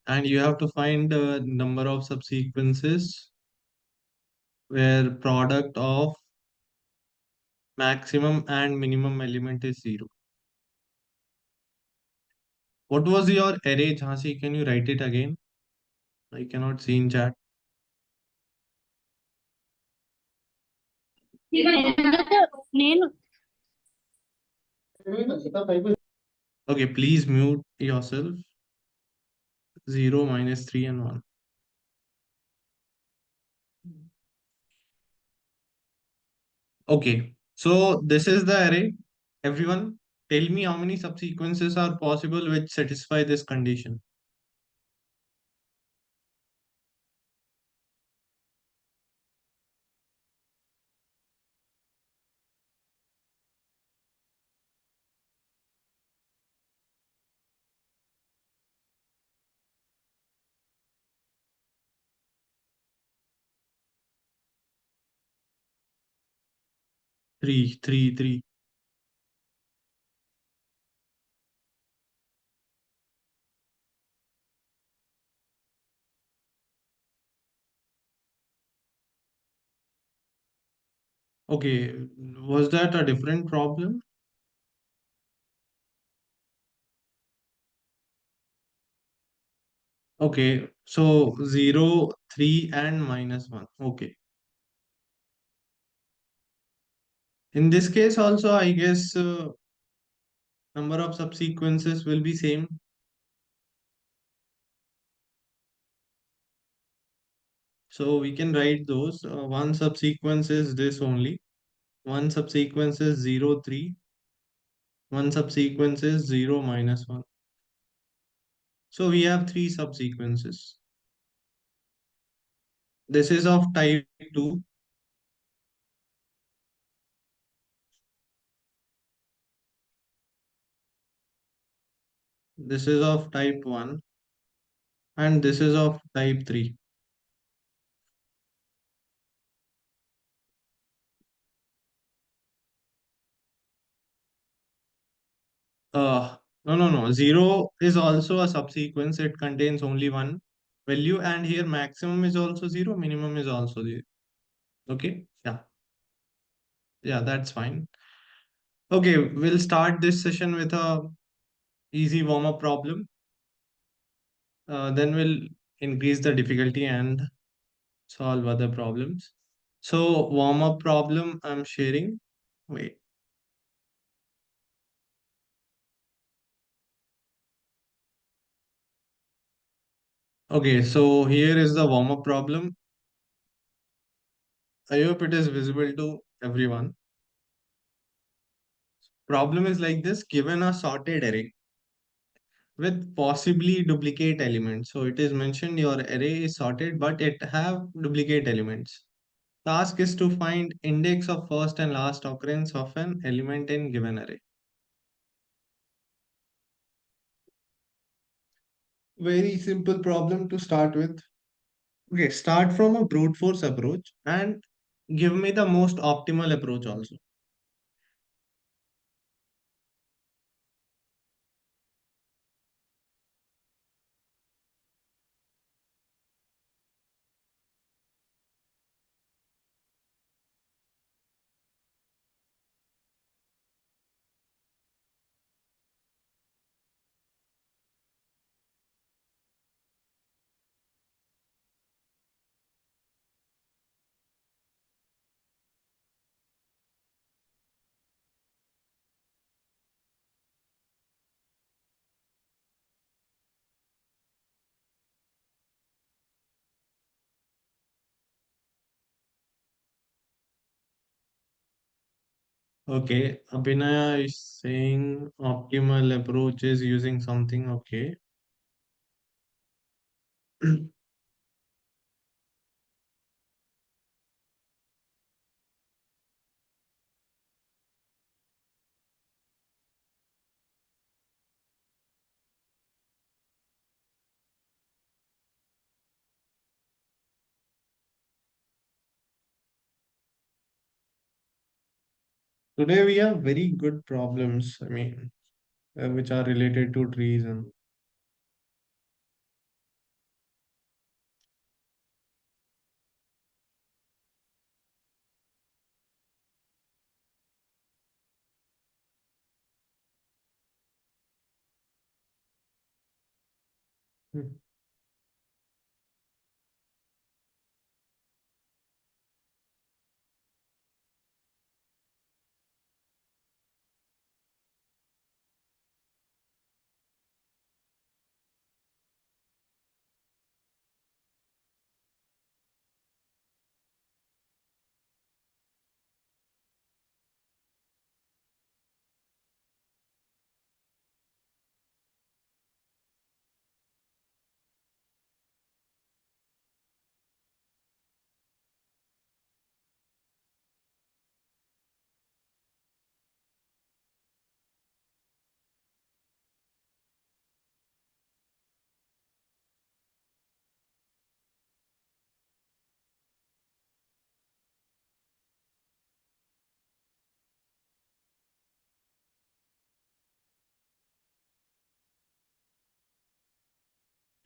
and you have to find a number of subsequences where product of maximum and minimum element is 0. What was your array, Jhansi? Can you write it again? I cannot see in chat. నేను Okay, please mute yourself. 0, -3, and 1. Okay, so this is the array. Everyone, tell me how many subsequences are possible which satisfy this condition. Three, three, three. Okay, was that a different problem? Okay, so 0, 3, and -1. Okay. In this case also, I guess number of subsequences will be same. So we can write those. One subsequence is this only. One subsequence is 0, 3. One subsequence is 0, -1. So we have three subsequences. This is of type 2. This is of type 1. And this is of type 3. No, no, no. 0 is also a subsequence. It contains only one value. And here maximum is also 0. Minimum is also 0. Okay. Yeah. Yeah, that's fine. Okay. We'll start this session with a easy warm-up problem. Then we'll increase the difficulty and solve other problems. So warm-up problem I'm sharing. Wait. Okay, so here is the warm-up problem. I hope it is visible to everyone. Problem is like this: given a sorted array with possibly duplicate elements. So it is mentioned your array is sorted, but it have duplicate elements. Task is to find index of first and last occurrence of an element in given array. Very simple problem to start with. Okay, start from a brute force approach and give me the most optimal approach also. Okay, Abhinaya is saying optimal approach is using something. Okay. Today we have very good problems. I mean, which are related to trees and Hmm.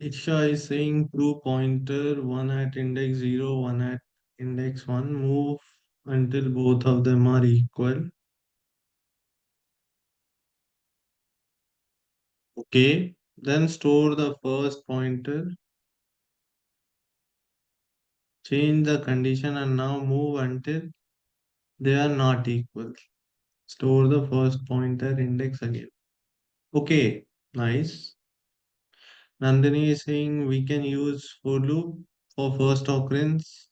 Isha is saying true pointer, one at index 0, one at index 1, move until both of them are equal. Okay, then store the first pointer, change the condition and now move until they are not equal. Store the first pointer index again. Okay, nice. Nandini is saying we can use for loop for first occurrence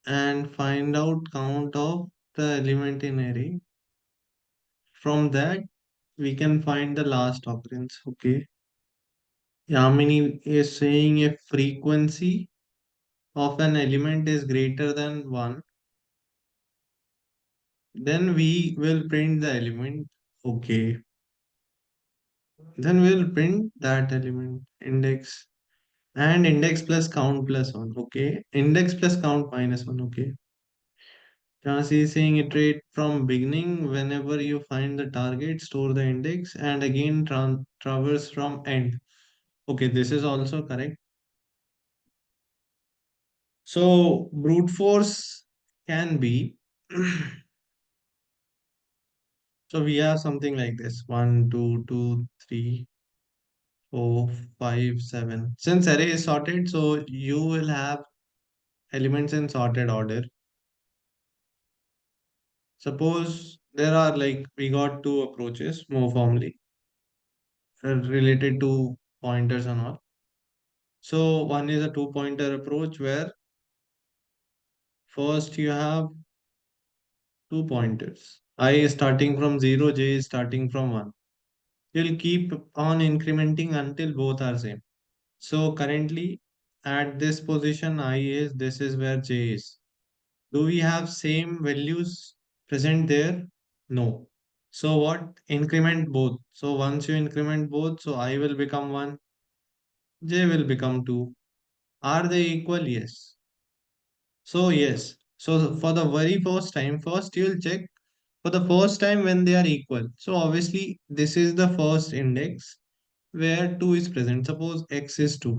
and find out count of the element in array. From that, we can find the last occurrence. Okay. Yamini is saying if frequency of an element is greater than 1, then we will print the element. Okay. Then we'll print that element index and index plus count plus 1. Okay. Index plus count minus 1. Okay. Chancy is saying iterate from beginning whenever you find the target, store the index, and again traverse from end. Okay, this is also correct. So brute force can be so we have something like this: one, two, two, three, four, five, seven. Since array is sorted, so you will have elements in sorted order. Suppose there are like we got two approaches more formally related to pointers and all. So one is a two pointer approach where first you have two pointers. I is starting from 0, j is starting from 1. You'll keep on incrementing until both are same. So currently at this position I is, this is where j is. Do we have same values present there? No. So what? Increment both. So once you increment both, so I will become 1, j will become 2. Are they equal? Yes. So yes. So for the very first time, first you'll check for the first time when they are equal. So obviously this is the first index where 2 is present. Suppose x is 2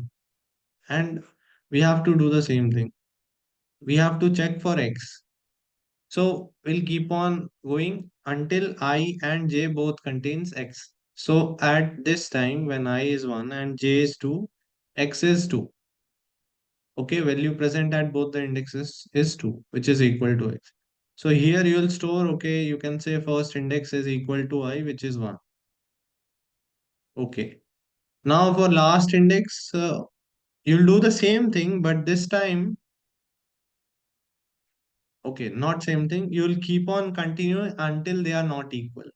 and we have to do the same thing. We have to check for x. So we'll keep on going until I and j both contains x. So at this time when I is 1 and j is 2, x is 2. Okay, value present at both the indexes is 2, which is equal to x. So here you will store, okay, you can say first index is equal to I, which is 1. Okay. Now for last index, you'll do the same thing, but this time, okay, not same thing. You'll keep on continuing until they are not equal.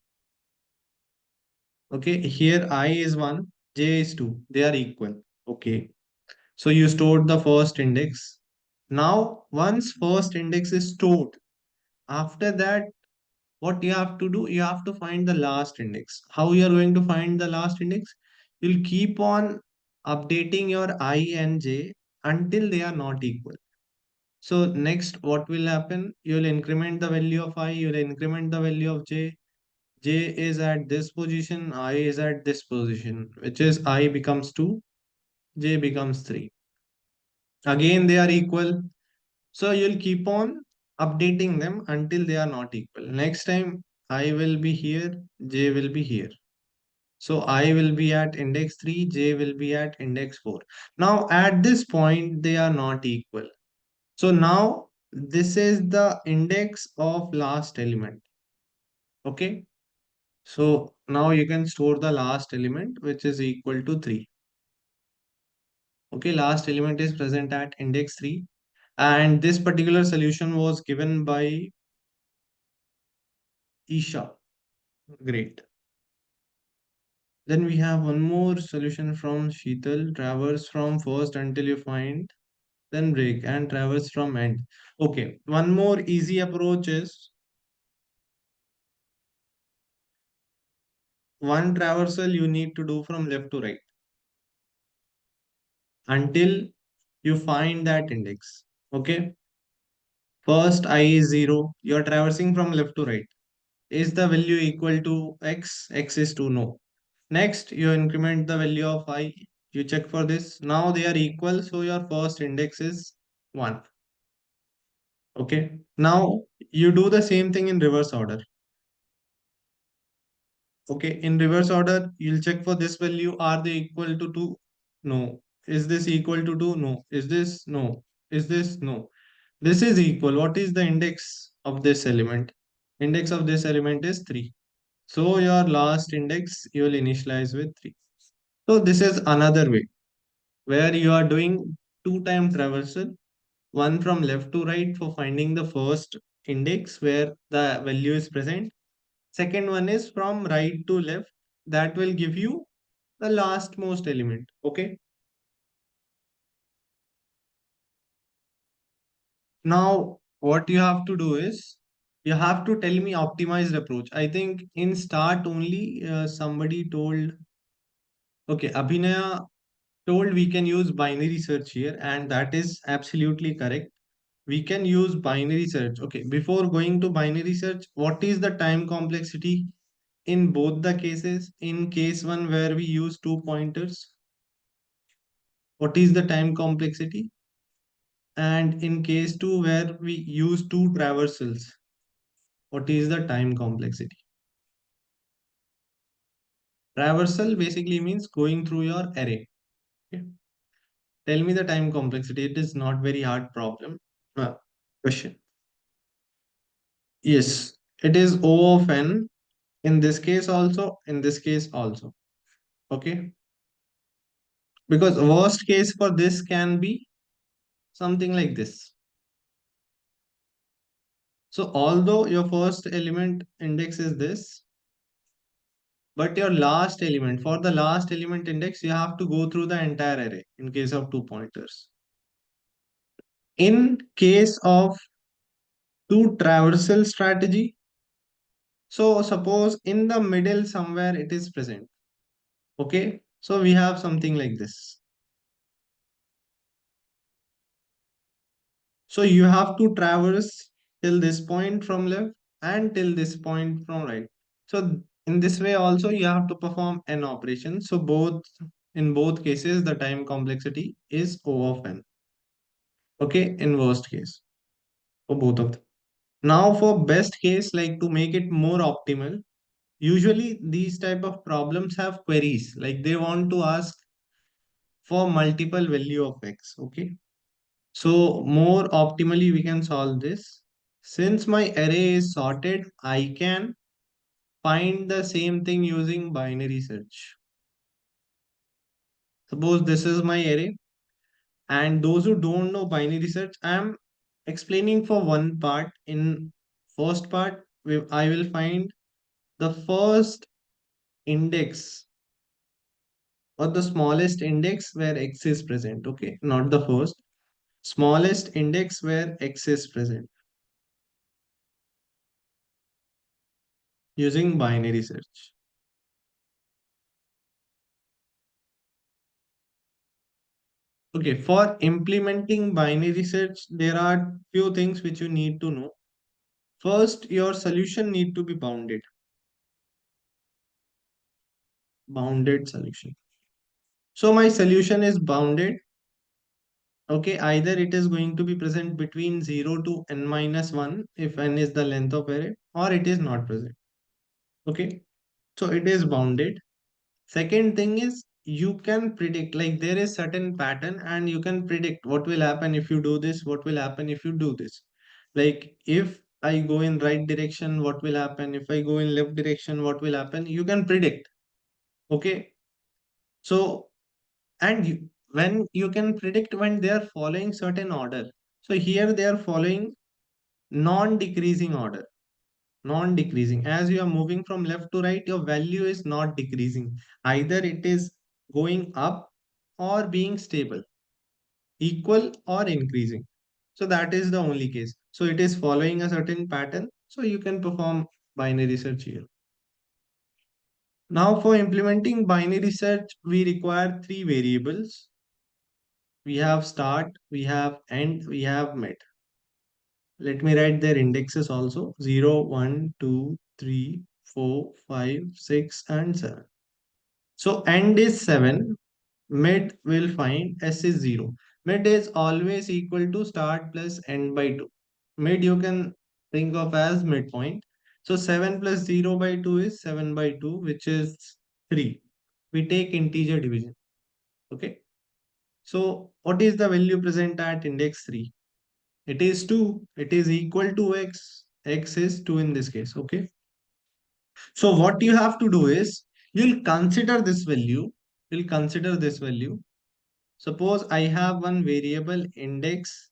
Okay, here I is 1, j is 2. They are equal. Okay. So you stored the first index. Now, once first index is stored, after that, what you have to do, you have to find the last index. How you are going to find the last index? You'll keep on updating your I and j until they are not equal. So next, what will happen? You'll increment the value of I, you'll increment the value of j. J is at this position, I is at this position, which is I becomes 2, j becomes 3. Again, they are equal. So you'll keep on updating them until they are not equal. Next time, I will be here, j will be here. So I will be at index 3, J will be at index 4. Now at this point, they are not equal. So now this is the index of last element. Okay. So now you can store the last element, which is equal to 3. Okay. Last element is present at index 3. And this particular solution was given by Isha. Great. Then we have one more solution from Sheetal. Traverse from first until you find, then break and traverse from end. Okay. One more easy approach is one traversal you need to do from left to right until you find that index. Okay. First I is 0. You are traversing from left to right. Is the value equal to x? X is 2. No. Next, you increment the value of I. You check for this. Now they are equal. So your first index is 1. Okay. Now you do the same thing in reverse order. Okay. In reverse order, you'll check for this value. Are they equal to 2? No. Is this equal to 2? No. Is this? No. Is this? No. This is equal. What is the index of this element? Index of this element is 3. So your last index you will initialize with 3. So this is another way where you are doing two-time traversal, one from left to right for finding the first index where the value is present. Second one is from right to left, that will give you the last most element. Okay. Now what you have to do is you have to tell me optimized approach. I think in start only somebody told, okay, Abhinaya told we can use binary search here, and that is absolutely correct. We can use binary search. Okay, before going to binary search, what is the time complexity in both the cases? In case one where we use two pointers, what is the time complexity? And in case two where we use two traversals, what is the time complexity? Traversal basically means going through your array. Okay. Tell me the time complexity. It is not very hard problem. Question. Yes, it is O of n in this case also, in this case also. Okay. Because worst case for this can be something like this. So although your first element index is this, but your last element, for the last element index, you have to go through the entire array in case of two pointers. In case of two traversal strategy, so suppose in the middle somewhere it is present. Okay. So we have something like this. So you have to traverse till this point from left and till this point from right. So in this way also you have to perform n operations. So both in both cases the time complexity is O of n. Okay, in worst case for both of them. Now for best case, like to make it more optimal, usually these type of problems have queries, like they want to ask for multiple value of x. Okay. So more optimally we can solve this. Since my array is sorted, I can find the same thing using binary search. Suppose this is my array, and those who don't know binary search, I am explaining for one part. In first part, I will find the first index or the smallest index where x is present. Okay, not the first, smallest index where x is present using binary search. Okay, for implementing binary search, there are few things which you need to know. First, your solution need to be bounded. Bounded solution. So my solution is bounded. Okay, either it is going to be present between 0 to n minus 1 if n is the length of array, or it is not present. Okay, so it is bounded. Second thing is you can predict, like there is certain pattern and you can predict what will happen if you do this, what will happen if you do this. Like if I go in right direction, what will happen? If I go in left direction, what will happen? You can predict. Okay. So, and when you can predict when they are following certain order. So here they are following non-decreasing order. Non-decreasing. As you are moving from left to right, your value is not decreasing. Either it is going up or being stable, equal or increasing. So that is the only case. So it is following a certain pattern. So you can perform binary search here. Now for implementing binary search, we require three variables. We have start, we have end, we have mid. Let me write their indexes also. 0, 1, 2, 3, 4, 5, 6, and 7. So end is 7, mid will find S is 0. Mid is always equal to start plus end by 2. Mid you can think of as midpoint. So 7 plus 0 by 2 is 7 by 2, which is 3. We take integer division. Okay. So what is the value present at index 3? It is 2. It is equal to x. X is 2 in this case. Okay. So what you have to do is you'll consider this value. You'll consider this value. Suppose I have one variable index.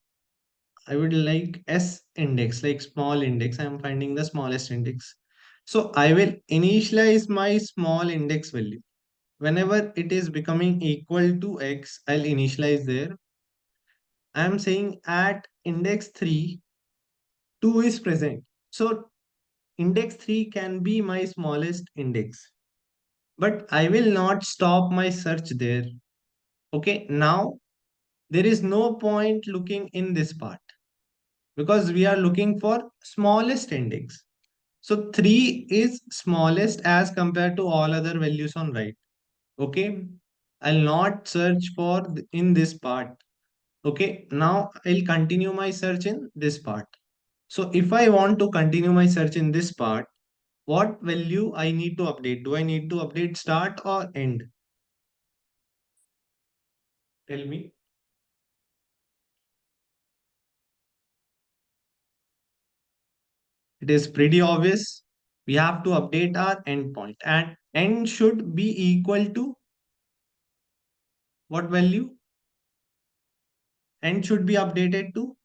I would like S index, like small index. I am finding the smallest index. So I will initialize my small index value. Whenever it is becoming equal to x, I'll initialize there. I am saying at index 3, 2 is present. So index 3 can be my smallest index. But I will not stop my search there. Okay, now there is no point looking in this part because we are looking for smallest index. So 3 is smallest as compared to all other values on right. Okay, I'll not search for in this part. Okay, now I'll continue my search in this part. So if I want to continue my search in this part, what value I need to update? Do I need to update start or end? Tell me. It is pretty obvious. We have to update our endpoint and end should be equal to what value? End should be updated to,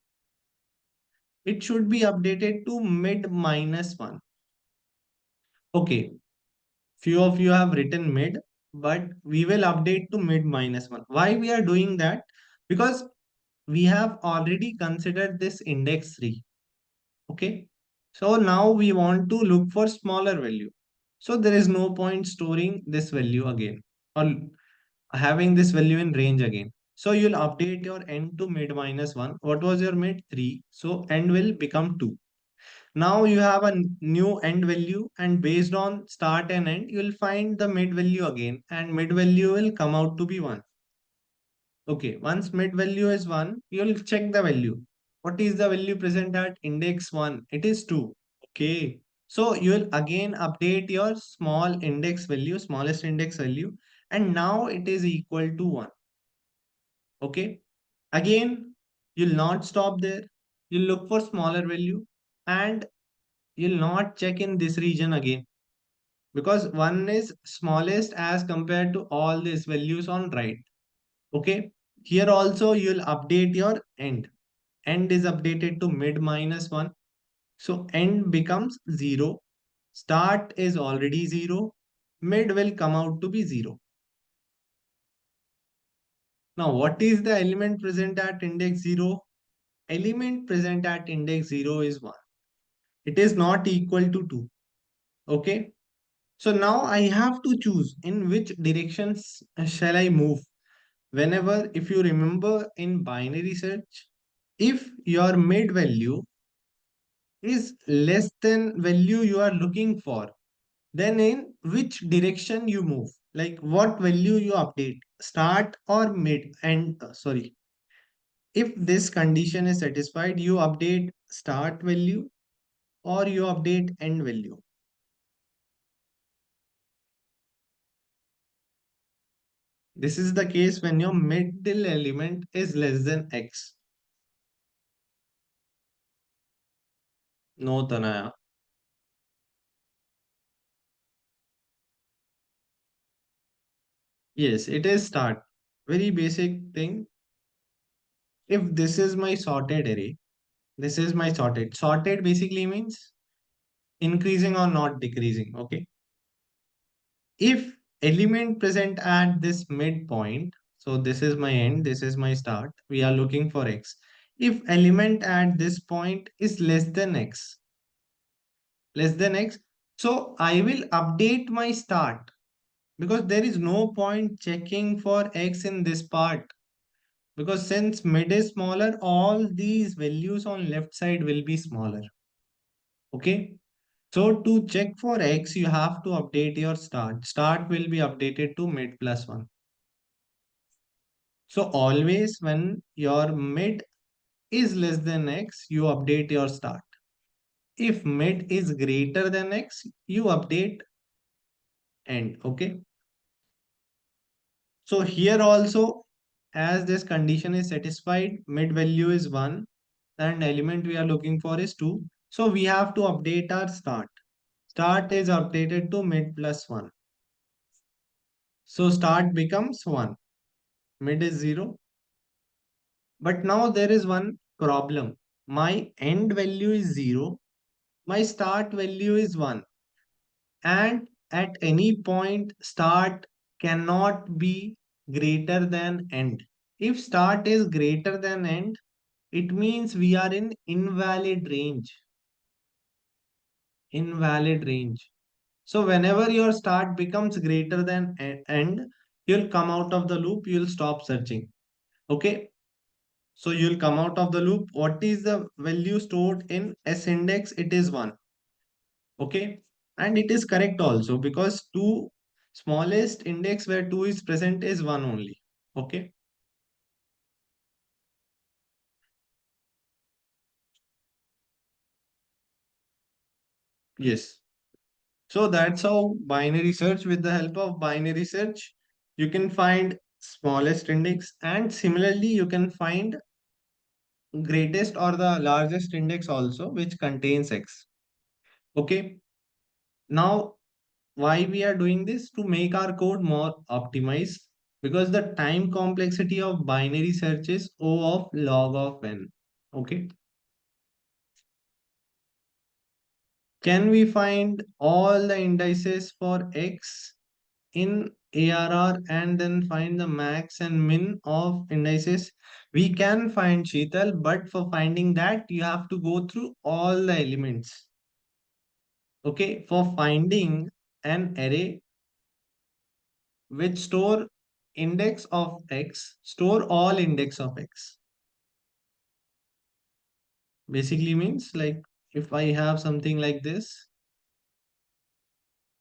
it should be updated to mid minus 1. Okay, few of you have written mid, but we will update to mid minus 1. Why we are doing that? Because we have already considered this index 3. Okay, so now we want to look for smaller value. So there is no point storing this value again or having this value in range again. So you'll update your end to mid minus 1. What was your mid? 3. So end will become 2. Now you have a new end value and based on start and end, you will find the mid value again and mid value will come out to be 1. Okay, once mid value is 1, you will check the value. What is the value present at index 1? It is 2. Okay, so you will again update your small index value, smallest index value, and now it is equal to 1. Okay, again, you'll not stop there. You'll look for smaller value and you'll not check in this region again because 1 is smallest as compared to all these values on right. Okay, here also you'll update your end. End is updated to mid minus 1. So end becomes 0. Start is already 0. Mid will come out to be 0. Now what is the element present at index 0? Element present at index 0 is 1. It is not equal to 2. Okay. So now I have to choose in which directions shall I move. Whenever, if you remember in binary search, if your mid value is less than value you are looking for, then in which direction you move, like what value you update, start or mid and sorry. If this condition is satisfied, you update start value or you update end value. This is the case when your middle element is less than x. No, Tanaya. Yes, it is start. Very basic thing. If this is my sorted array, this is my sorted. Sorted basically means increasing or not decreasing. Okay. If element present at this midpoint, so this is my end, this is my start, we are looking for x. If element at this point is less than x, so I will update my start because there is no point checking for x in this part, because since mid is smaller, all these values on left side will be smaller. Okay. So to check for x, you have to update your start. Start will be updated to mid plus 1. So always when your mid is less than x, you update your start. If mid is greater than x, you update end. Okay. So here also, as this condition is satisfied, mid value is 1 and element we are looking for is 2. So we have to update our start. Start is updated to mid plus 1. So start becomes 1. Mid is 0. But now there is one problem. My end value is 0. My start value is 1. And at any point, start cannot be greater than end. If start is greater than end, it means we are in invalid range. Invalid range. So whenever your start becomes greater than end, you'll come out of the loop, you'll stop searching. Okay. So you'll come out of the loop. What is the value stored in S index? It is 1. Okay. And it is correct also because 2 smallest index where 2 is present is 1 only. Okay. Yes. So that's how binary search, with the help of binary search, you can find smallest index, and similarly you can find greatest or the largest index also which contains x. Okay. Now why we are doing this? To make our code more optimized, because the time complexity of binary search is O of log of n. Okay. Can we find all the indices for x in ARR and then find the max and min of indices? We can find, Sheetal, but for finding that you have to go through all the elements. Okay, for finding an array which store index of x, store all index of x. Basically means like if I have something like this,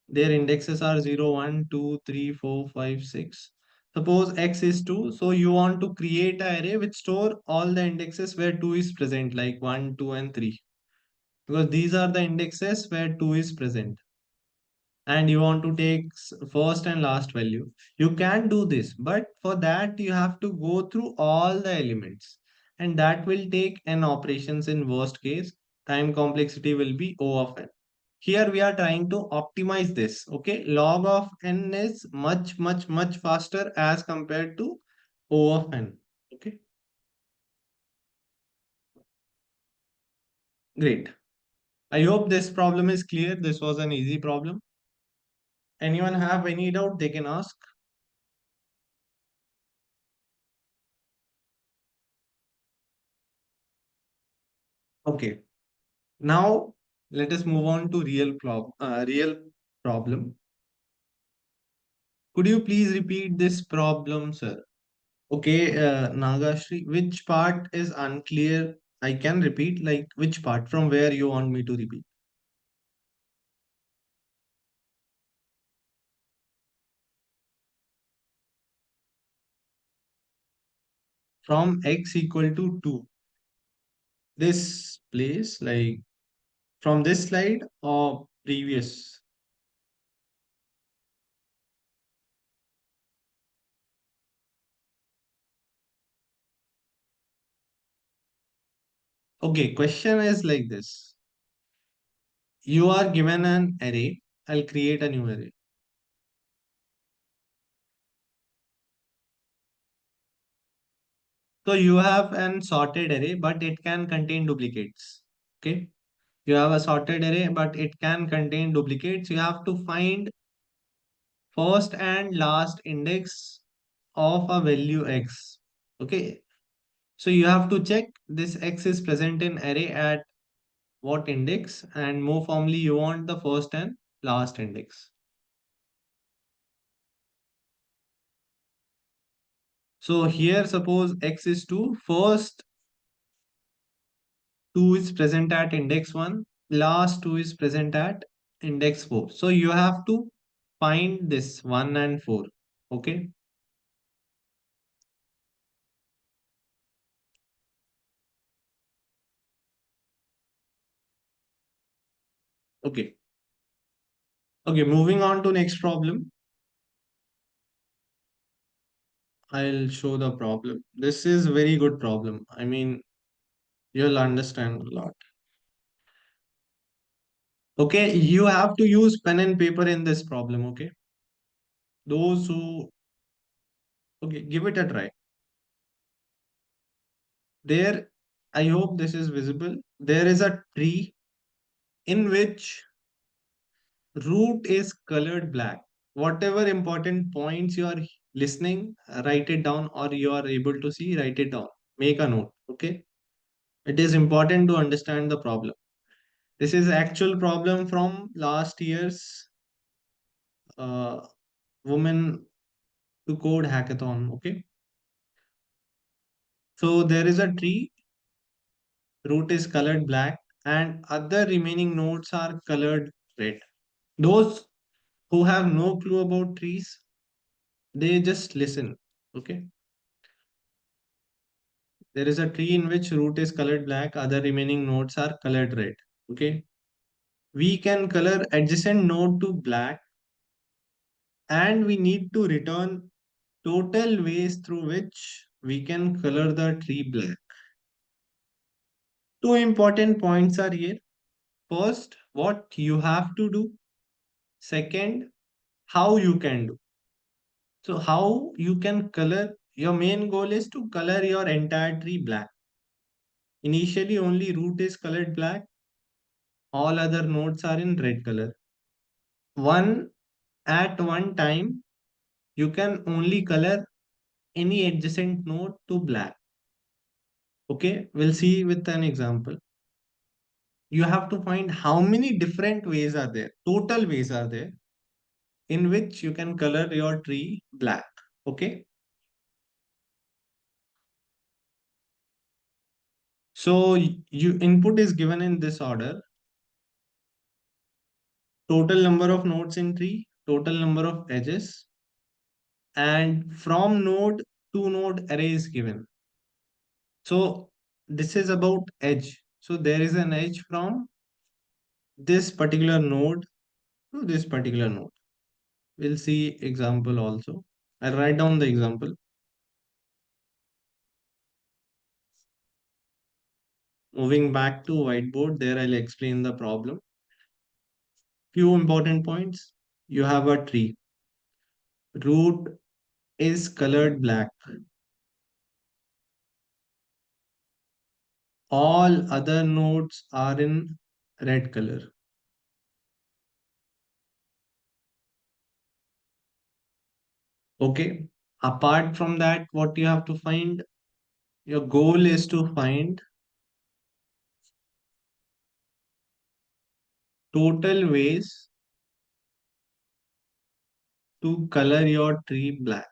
their indexes are 0, 1, 2, 3, 4, 5, 6. Suppose x is 2, so you want to create an array which store all the indexes where 2 is present, like 1, 2, and 3. Because these are the indexes where 2 is present. And you want to take first and last value, you can do this, but for that you have to go through all the elements, and that will take n operations. In worst case, time complexity will be O of n. Here we are trying to optimize this. Okay, log of n is much faster as compared to O of n. Okay, great. I hope this problem is clear. This was an easy problem. Anyone have any doubt, they can ask. Okay. Now, let us move on to real problem. Could you please repeat this problem, sir? Okay, Nagashri, which part is unclear? I can repeat, like which part, from where you want me to repeat? From x equal to 2. This place, like from this slide or previous? Okay, question is like this. You are given an array. I'll create a new array. So you have an sorted array, but it can contain duplicates. Okay. You have a sorted array, but it can contain duplicates. You have to find first and last index of a value x. Okay. So you have to check this x is present in array at what index, and more formally you want the first and last index. So here suppose x is 2, first 2 is present at index 1, last 2 is present at index 4. So you have to find this 1 and 4. Okay. Okay. Okay, moving on to next problem. I'll show the problem. This is very good problem. I mean, you'll understand a lot. Okay, you have to use pen and paper in this problem. Okay, those who, okay, give it a try. There, I hope this is visible. There is a tree in which root is colored black. Whatever important points you are listening, write it down, or you are able to see, write it down. Make a note. Okay, it is important to understand the problem. This is actual problem from last year's uh, women to code hackathon. Okay, so there is a tree, root is colored black, and other remaining nodes are colored red. Those who have no clue about trees, they just listen. Okay, there is a tree in which root is colored black, other remaining nodes are colored red. Okay, we can color adjacent node to black, and we need to return total ways through which we can color the tree black. Two important points are here. First, what you have to do. Second, how you can do. So, how you can color, your main goal is to color your entire tree black. Initially, only root is colored black, all other nodes are in red color. One at one time, you can only color any adjacent node to black. Okay, we'll see with an example. You have to find how many different ways are there, total ways are there, in which you can color your tree black. Okay, so you input is given in this order: total number of nodes in tree, total number of edges, and from node to node array is given. So this is about edge. So there is an edge from this particular node to this particular node. We'll see example also. I'll write down the example. Moving back to whiteboard, there I'll explain the problem. Few important points. You have a tree. Root is colored black. All other nodes are in red color. Okay. Apart from that, what you have to find, your goal is to find total ways to color your tree black.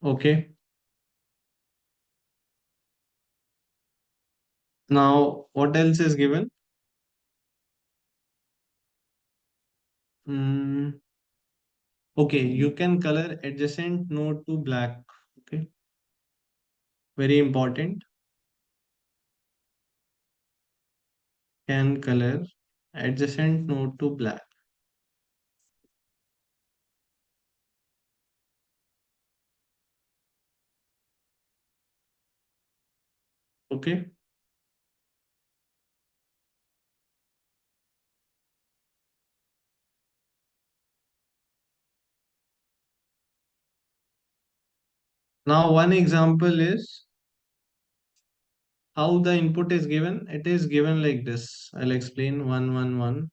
Okay. Now, what else is given? Mm, okay, you can color adjacent node to black. Okay, very important. Can color adjacent node to black. Okay. Now, one example is how the input is given. It is given like this. I'll explain 1, 1, 1.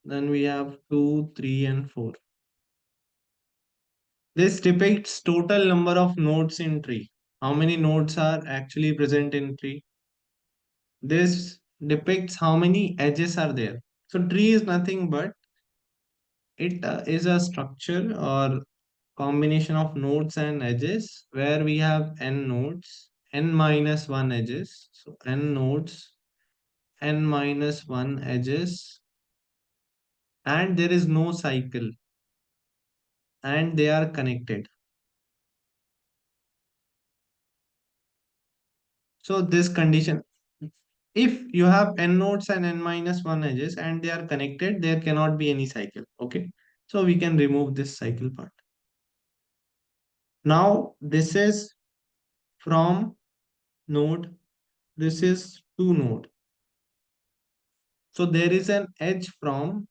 Then we have 2, 3, and 4. This depicts total number of nodes in tree. How many nodes are actually present in tree? This depicts how many edges are there. So tree is nothing but it is a structure or combination of nodes and edges where we have n nodes, n minus 1 edges. So n nodes, n minus 1 edges, and there is no cycle and they are connected. So this condition, if you have n nodes and n minus 1 edges and they are connected, there cannot be any cycle. Okay. So we can remove this cycle part. Now this is from node, this is to node. So there is an edge from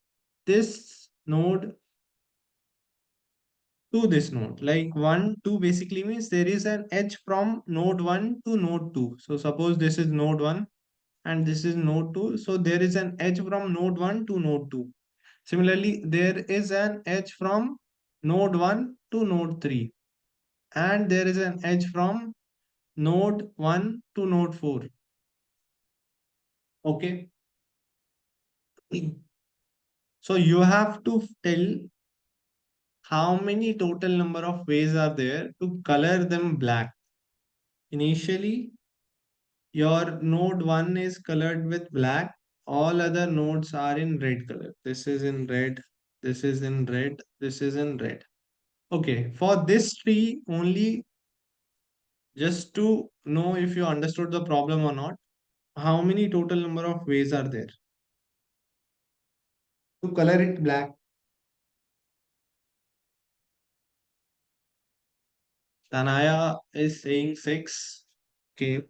this node to this node. Like 1, 2 basically means there is an edge from node 1 to node 2. So suppose this is node 1 and this is node 2. So there is an edge from node 1 to node 2. Similarly, there is an edge from node 1 to node 3. And there is an edge from node 1 to node 4. Okay. So you have to tell how many total number of ways are there to color them black. Initially, your node 1 is colored with black. All other nodes are in red color. This is in red. This is in red. This is in red. Okay. For this tree only, just to know if you understood the problem or not, how many total number of ways are there to color it black? Tanaya is saying 6. Okay.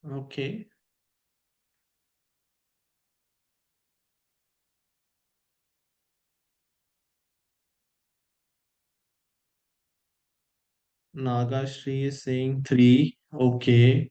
Okay. Nagashri is saying 3. Okay.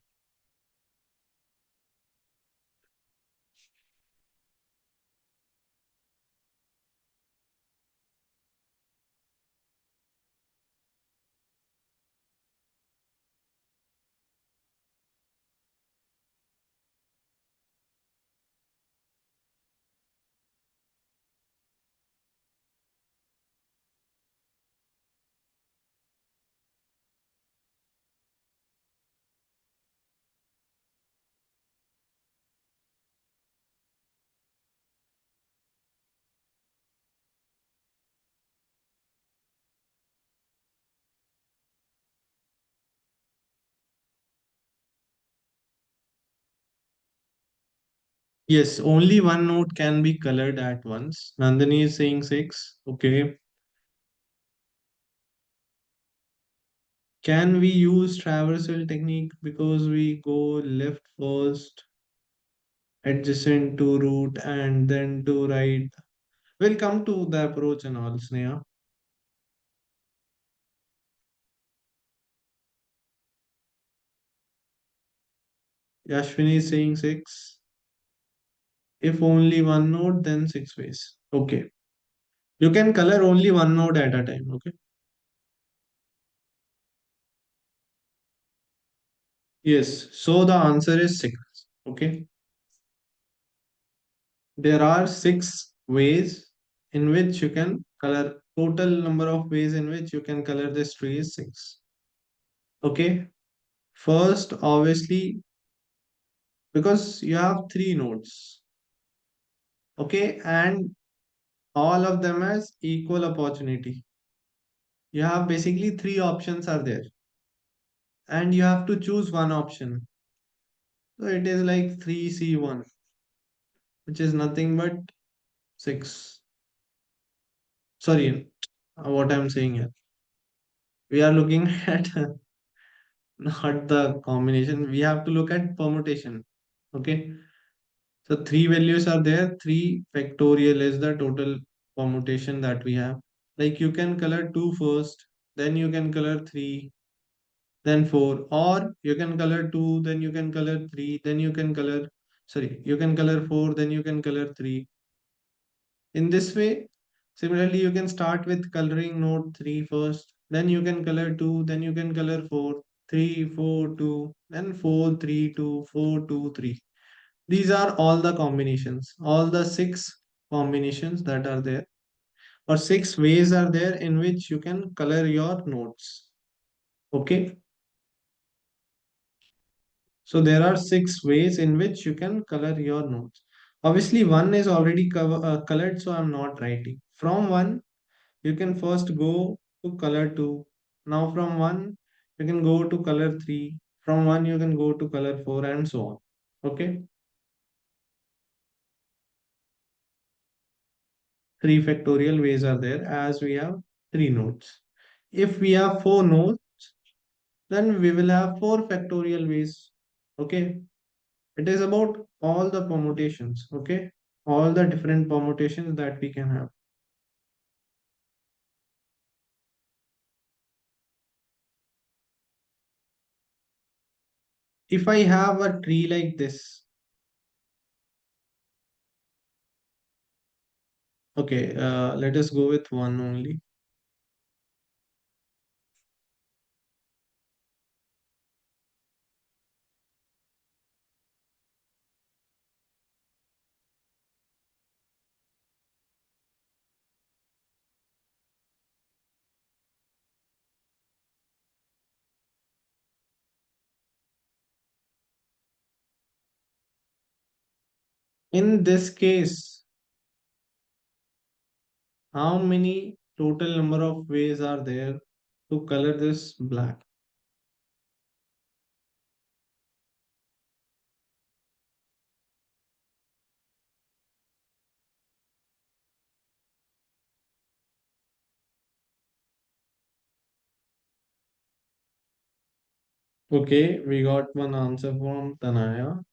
Yes, only one node can be colored at once. Nandini is saying 6. Okay. Can we use traversal technique because we go left first, adjacent to root, and then to right? We'll come to the approach and all, Sneha. Yashwini is saying 6. If only one node, then 6 ways. Okay. You can color only one node at a time. Okay. Yes. So the answer is 6. Okay. There are 6 ways in which you can color. Total number of ways in which you can color this tree is 6. Okay. First, obviously, because you have 3 nodes. Okay. And all of them has equal opportunity. You have basically 3 options are there. And you have to choose one option. So it is like 3C1, which is nothing but 6. Sorry, what I'm saying here. We are looking at not the combination. We have to look at permutation. Okay. So three values are there. 3 factorial is the total permutation that we have. Like you can color 2 first, then you can color 3, then 4, or you can color 2, then you can color 3, then you can color, sorry, you can color 4, then you can color 3. In this way, similarly, you can start with coloring node 3 first, then you can color 2, then you can color 4, 3, 4, 2, then 4, 3, 2, 4, 2, 3. These are all the combinations, all the 6 combinations that are there, or 6 ways are there in which you can color your nodes. Okay, so there are 6 ways in which you can color your nodes. Obviously, one is already colored, so I'm not writing. From one, you can first go to color 2. Now from 1, you can go to color 3. From 1, you can go to color 4 and so on. Okay, 3 factorial ways are there as we have 3 nodes. If we have 4 nodes, then we will have 4 factorial ways. Okay, it is about all the permutations. Okay, all the different permutations that we can have. If I have a tree like this, okay, let us go with one only. In this case, how many total number of ways are there to color this black? Okay, we got one answer from Tanaya.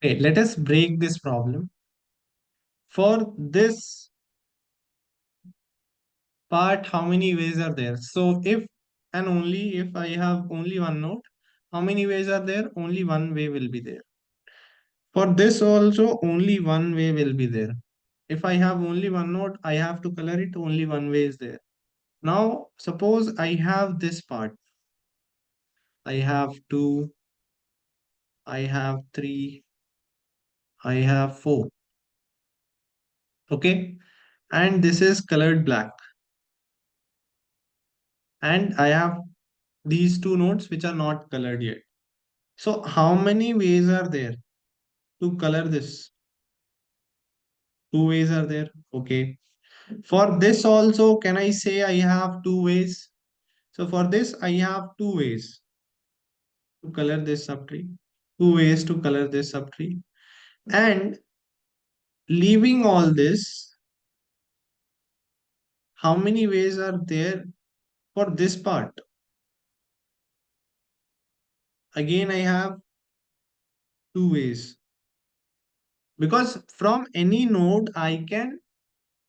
Okay, let us break this problem. For this part, how many ways are there? So if and only if I have only one node, how many ways are there? Only one way will be there. For this also, only one way will be there. If I have only one node, I have to color it, only one way is there. Now, suppose I have this part. I have 2, I have 3, I have 4. Okay. And this is colored black. And I have these 2 nodes which are not colored yet. So how many ways are there to color this? 2 ways are there. Okay. For this also, can I say I have 2 ways? So for this, I have 2 ways to color this subtree. 2 ways to color this subtree. And leaving all this, how many ways are there for this part? Again, I have 2 ways. Because from any node, I can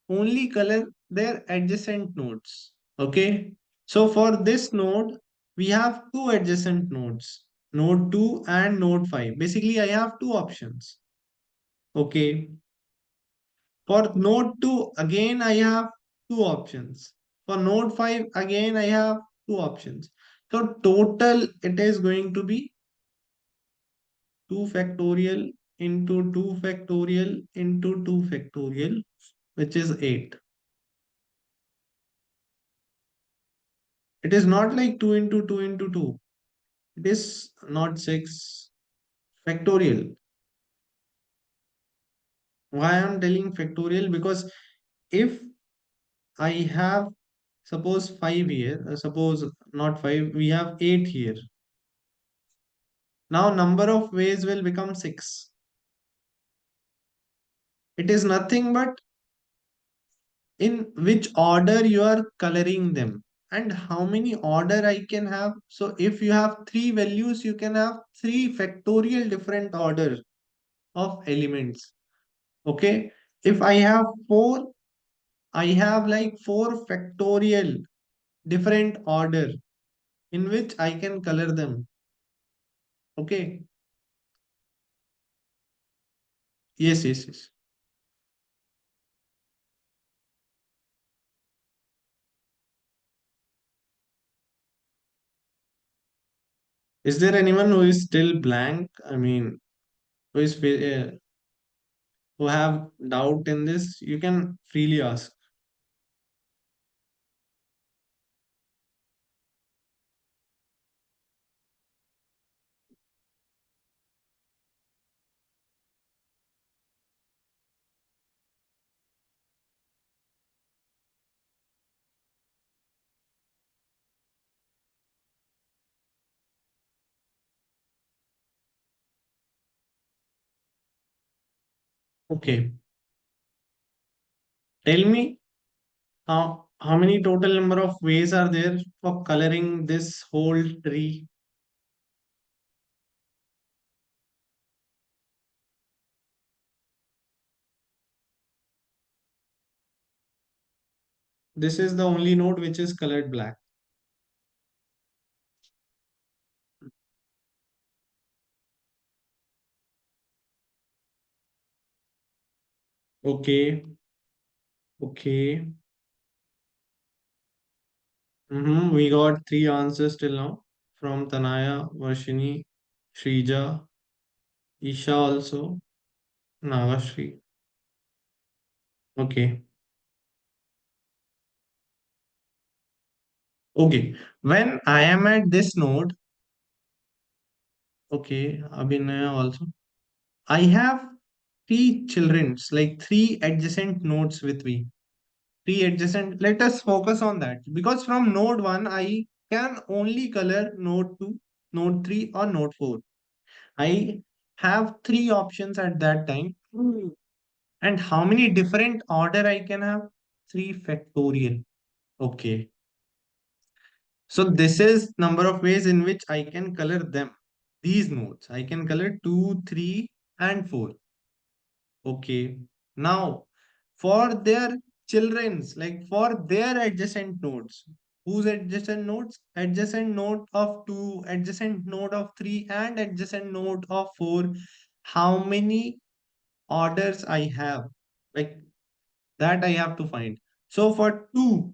only color their adjacent nodes. Okay. So for this node, we have 2 adjacent nodes, node 2 and node 5. Basically, I have 2 options. Okay. For node 2, again I have two options. For node 5, again I have two options. So total it is going to be 2 factorial into 2 factorial into 2 factorial, which is 8. It is not like 2 into 2 into 2. It is not 6 factorial. Why I am telling factorial? Because if I have, suppose 5 here, suppose not 5, we have 8 here. Now number of ways will become 6. It is nothing but in which order you are coloring them and how many order I can have. So if you have 3 values, you can have 3 factorial different order of elements. Okay. If I have 4, I have like 4 factorial different order in which I can color them. Okay. Yes, yes, yes. Is there anyone who is still blank? I mean, who is who have doubt in this? You can freely ask. Okay. Tell me how many total number of ways are there for coloring this whole tree? This is the only node which is colored black. Okay. Okay. We got three answers till now from Tanaya, Varshini, Shrija, Isha also, Nagashri. Okay. Okay. When I am at this node, okay, Abhinaya also. I have three childrens, like three adjacent nodes with me. Three adjacent. Let us focus on that because from node 1, I can only color node 2, node 3, or node 4. I have three options at that time. And how many different order I can have? 3 factorial. Okay. So this is number of ways in which I can color them. These nodes. I can color 2, 3, and 4. Okay. Now, for their children's, like for their adjacent nodes, whose adjacent nodes? Adjacent node of 2, adjacent node of 3, and adjacent node of 4. How many orders I have? Like that I have to find. So for 2,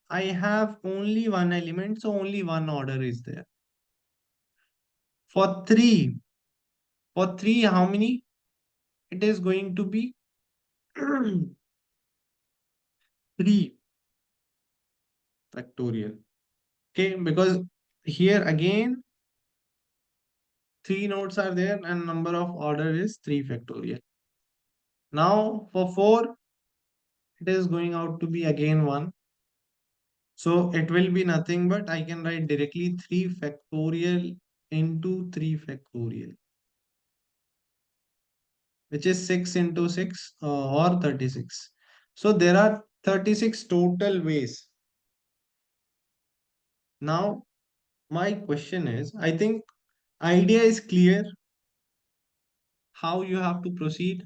I have only one element, so only one order is there. For 3, how many? It is going to be 3 factorial. Okay, because here again 3 nodes are there and number of order is 3 factorial. Now for 4, it is going out to be again 1. So it will be nothing but I can write directly 3 factorial into 3 factorial, which is 6 into 6 or 36. So there are 36 total ways. Now my question is, I think idea is clear how you have to proceed.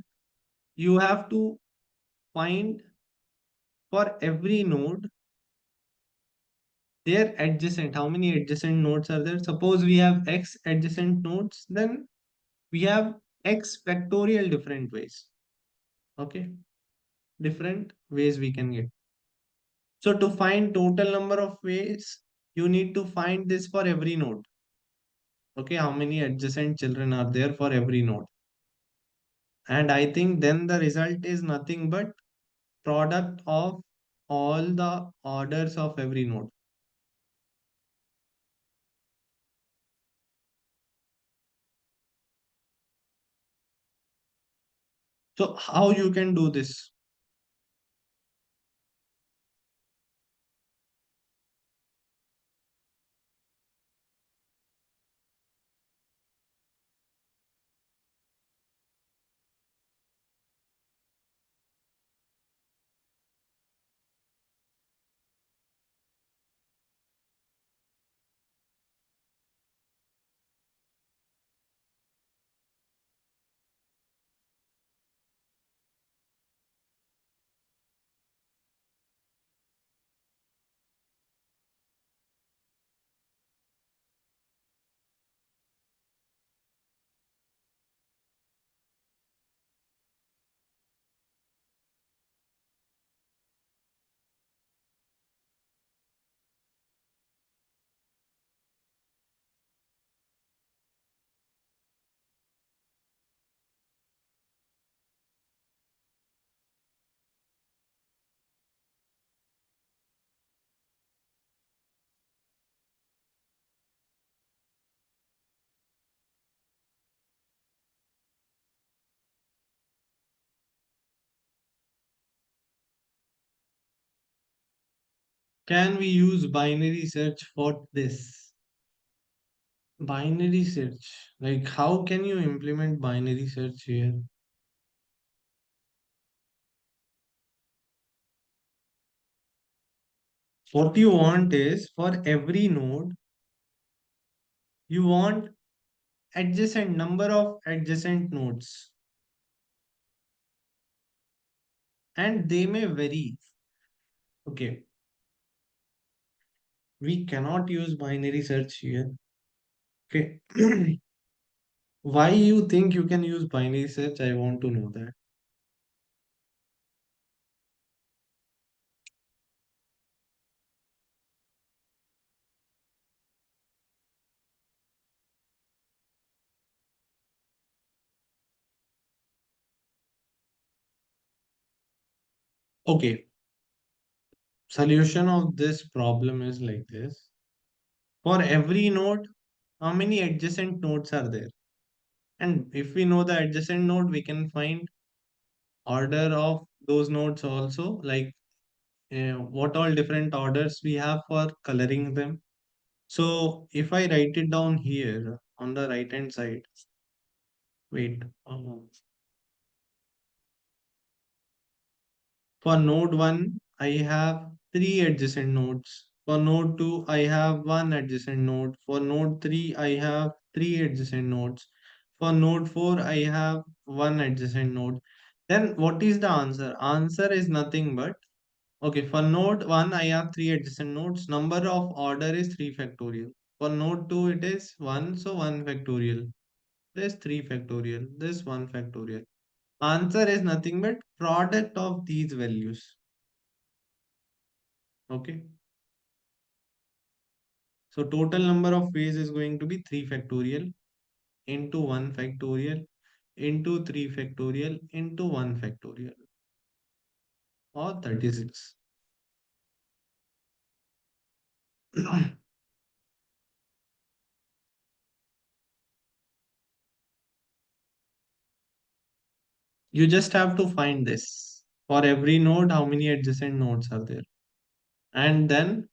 You have to find for every node their adjacent. How many adjacent nodes are there? Suppose we have x adjacent nodes, then we have x factorial different ways. Okay, different ways we can get. So to find total number of ways, you need to find this for every node. Okay, how many adjacent children are there for every node? And I think then the result is nothing but product of all the orders of every node. So how you can do this? Can we use binary search for this? Binary search. Like how can you implement binary search here? What you want is for every node, you want adjacent number of adjacent nodes and they may vary. Okay, we cannot use binary search here. Okay, why you think you can use binary search? I want to know that. Okay, solution of this problem is like this. For every node, how many adjacent nodes are there? And if we know the adjacent node, we can find order of those nodes also, like what all different orders we have for coloring them. So if I write it down here on the right hand side, wait, for node 1, I have three adjacent nodes. For node 2, I have one adjacent node. For node 3, I have three adjacent nodes. For node 4, I have one adjacent node. Then what is the answer? Answer is nothing but, okay, for node 1, I have three adjacent nodes. Number of order is 3 factorial. For node 2, it is 1, so 1 factorial. This 3 factorial. This 1 factorial. Answer is nothing but product of these values. Okay. So total number of ways is going to be 3 factorial into 1 factorial into 3 factorial into 1 factorial or 36. You just have to find this. For every node, how many adjacent nodes are there? And then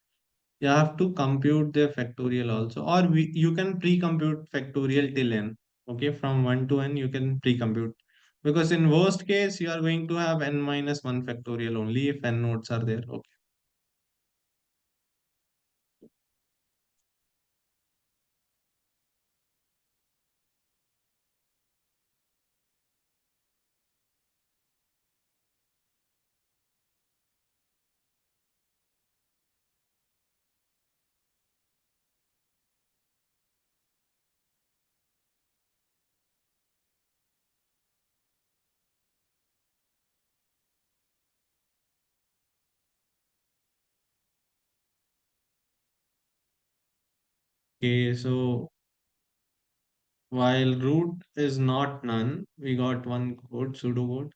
you have to compute their factorial also. Or you can pre-compute factorial till n. Okay, from 1 to n, you can pre-compute. Because in worst case, you are going to have n minus 1 factorial only if n nodes are there. Okay. Okay, so while root is not none, we got one code, pseudo code.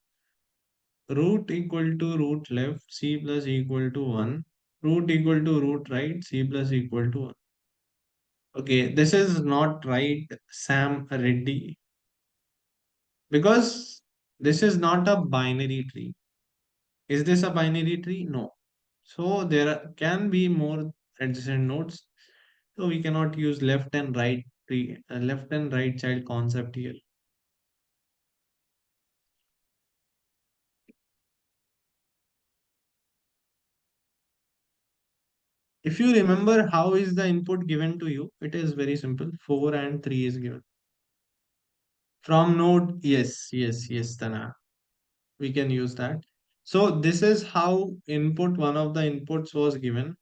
Root equal to root left, c plus equal to 1. Root equal to root right, c plus equal to 1. Okay, this is not right, Sam Reddy, because this is not a binary tree. Is this a binary tree? No. So can be more adjacent nodes. So we cannot use left and right tree, left and right child concept here. If you remember how is the input given to you, it is very simple. 4 and 3 is given. From node, yes, Tana. We can use that. So this is how one of the inputs was given.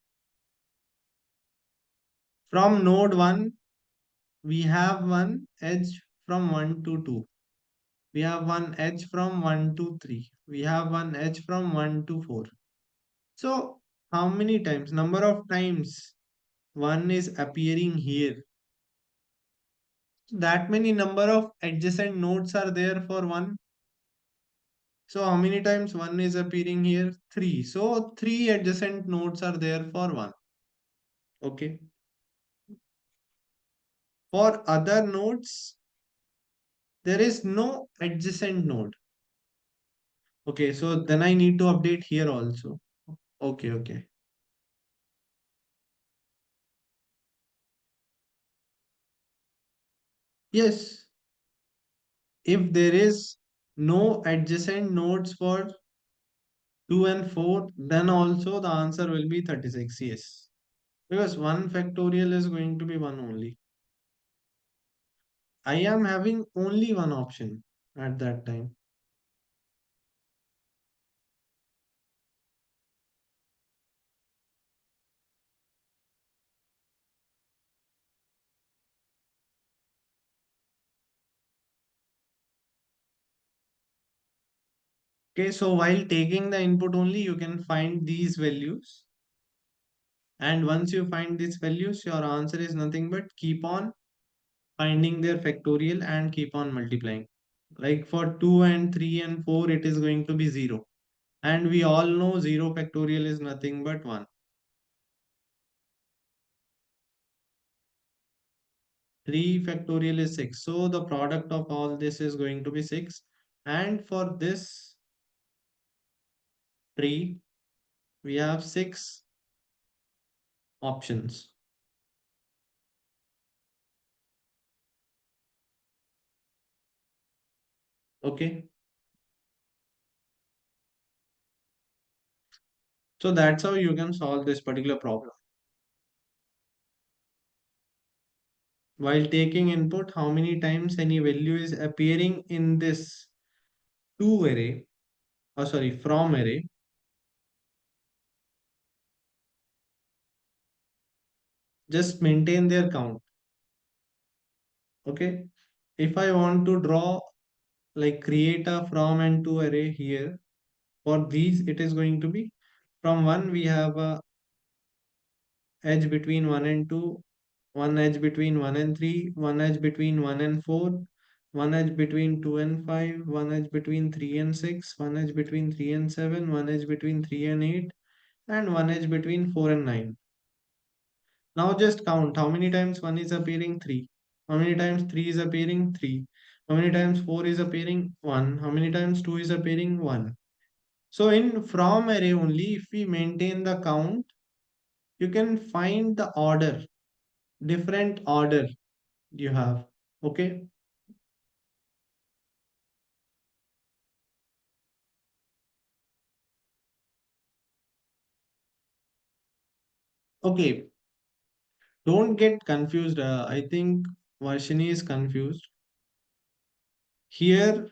From node 1, we have one edge from 1 to 2. We have one edge from 1 to 3. We have one edge from 1 to 4. So how many times? Number of times 1 is appearing here. That many number of adjacent nodes are there for 1. So how many times 1 is appearing here? 3. So 3 adjacent nodes are there for 1. Okay. For other nodes, there is no adjacent node. Okay, so then I need to update here also. Okay. Yes, if there is no adjacent nodes for 2 and 4, then also the answer will be 36. Yes, because 1 factorial is going to be 1 only. I am having only one option at that time. Okay, so while taking the input only, you can find these values. And once you find these values, your answer is nothing but keep on finding their factorial and keep on multiplying. Like for 2 and 3 and 4, it is going to be 0. And we all know 0 factorial is nothing but 1. 3 factorial is 6. So the product of all this is going to be 6. And for this tree, we have 6 options. Okay. So that's how you can solve this particular problem. While taking input, how many times any value is appearing in this to array, or sorry, from array, just maintain their count. Okay. If I want to draw, like create a from and to array here, for these, it is going to be from 1, we have a edge between 1 and 2, one edge between 1 and 3, one edge between 1 and 4, one edge between 2 and 5, one edge between 3 and 6, one edge between 3 and 7, one edge between 3 and 8, and one edge between 4 and 9. Now just count how many times 1 is appearing 3, how many times 3 is appearing 3, how many times 4 is appearing 1, how many times 2 is appearing 1. So in from array only, if we maintain the count, you can find the order, different order you have. Okay. Okay. Don't get confused. I think Varshini is confused. Here,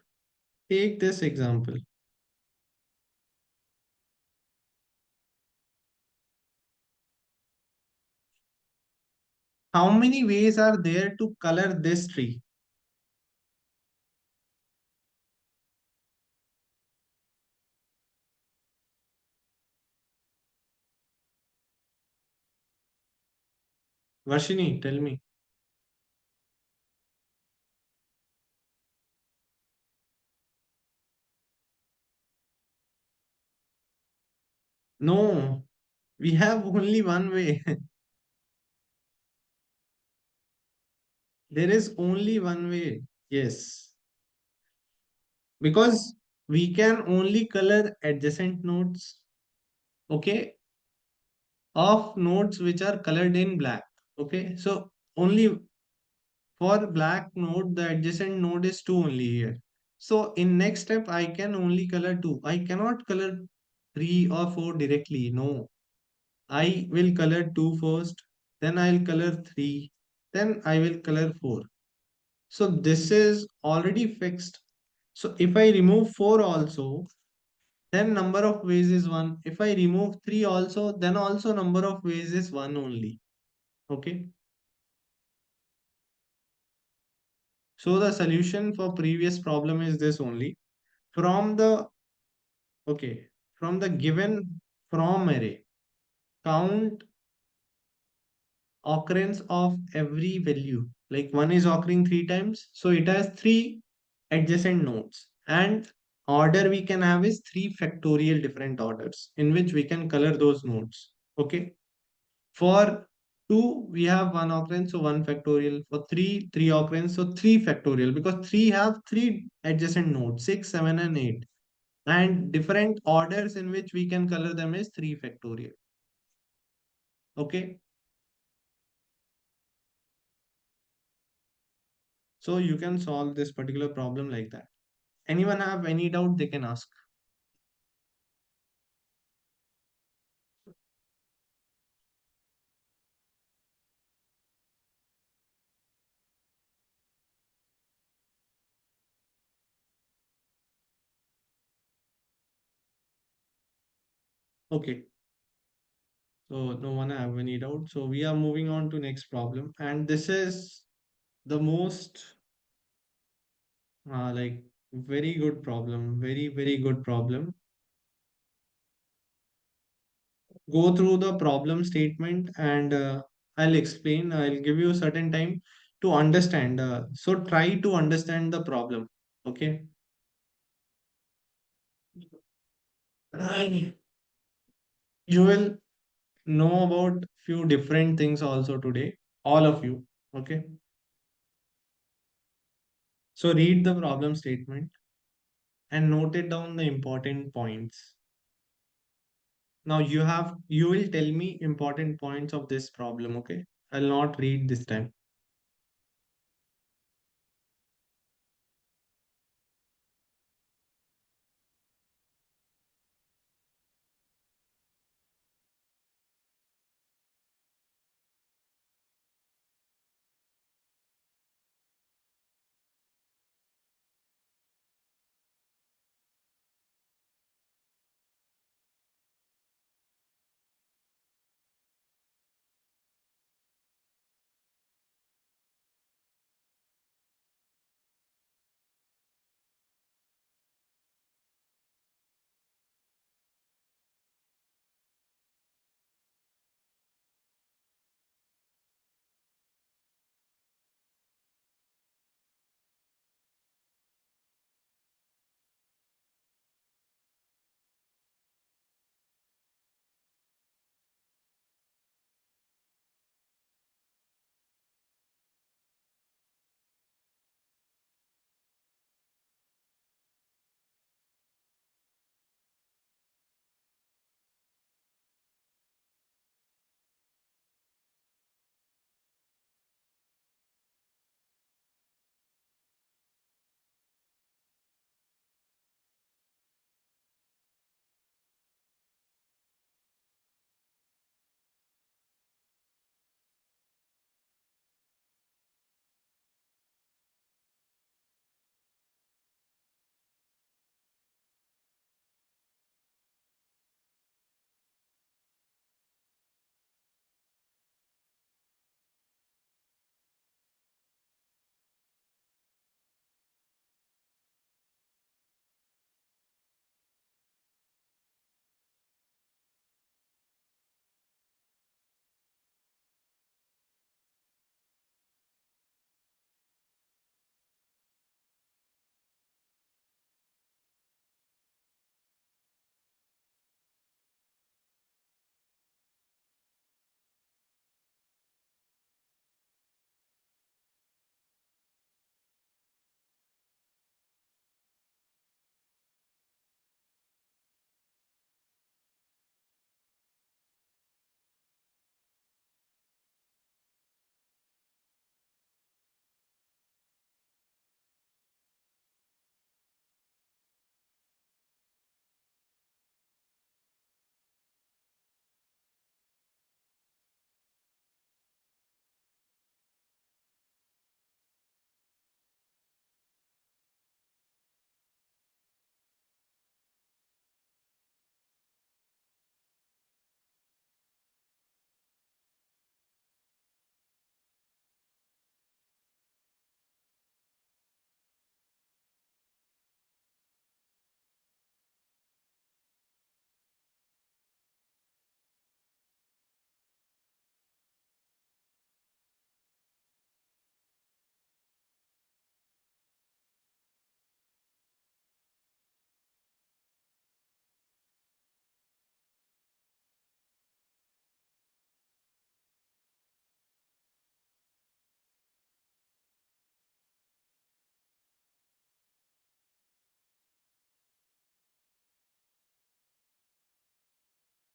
take this example. How many ways are there to color this tree? Varshini, tell me. No, we have only one way. There is only one way. Yes. Because we can only color adjacent nodes, okay, of nodes which are colored in black. Okay. So only for black node, the adjacent node is 2 only here. So in next step, I can only color 2. I cannot color 3 or 4 directly. No. I will color 2 first, then I'll color 3, then I will color 4. So this is already fixed. So if I remove 4 also, then number of ways is 1. If I remove 3 also, then also number of ways is 1 only. Okay. So the solution for previous problem is this only. From the, okay, from the given from array, count occurrence of every value. Like one is occurring 3 times, so it has 3 adjacent nodes. And order we can have is 3 factorial different orders in which we can color those nodes. Okay. For 2, we have 1 occurrence, so 1 factorial. For 3, 3 occurrence, so 3 factorial. Because 3 have 3 adjacent nodes, 6, 7, and 8. And different orders in which we can color them is 3 factorial. Okay. So you can solve this particular problem like that. Anyone have any doubt, they can ask. Okay. So no one have any doubt. So we are moving on to next problem. And this is the most like very good problem. Very, very good problem. Go through the problem statement and I'll explain. I'll give you a certain time to understand. So try to understand the problem. Okay. You will know about few different things also today. All of you. Okay. So read the problem statement and note it down the important points. Now you will tell me important points of this problem. Okay. I'll not read this time.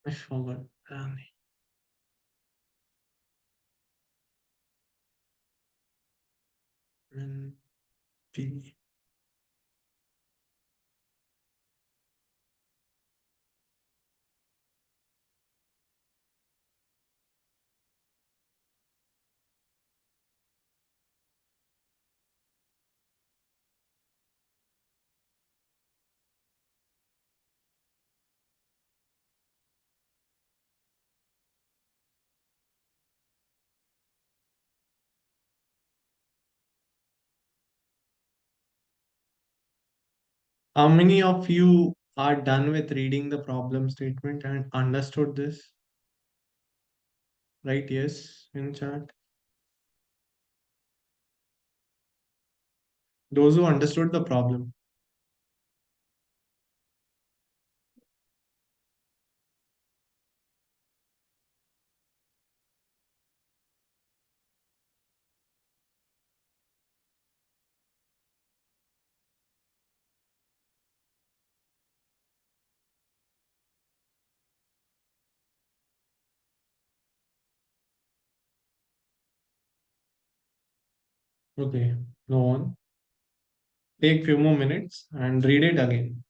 I forgot. And P. How many of you are done with reading the problem statement and understood this? Right? Yes, in chat. Those who understood the problem. Okay, go on. Take few more minutes and read it again.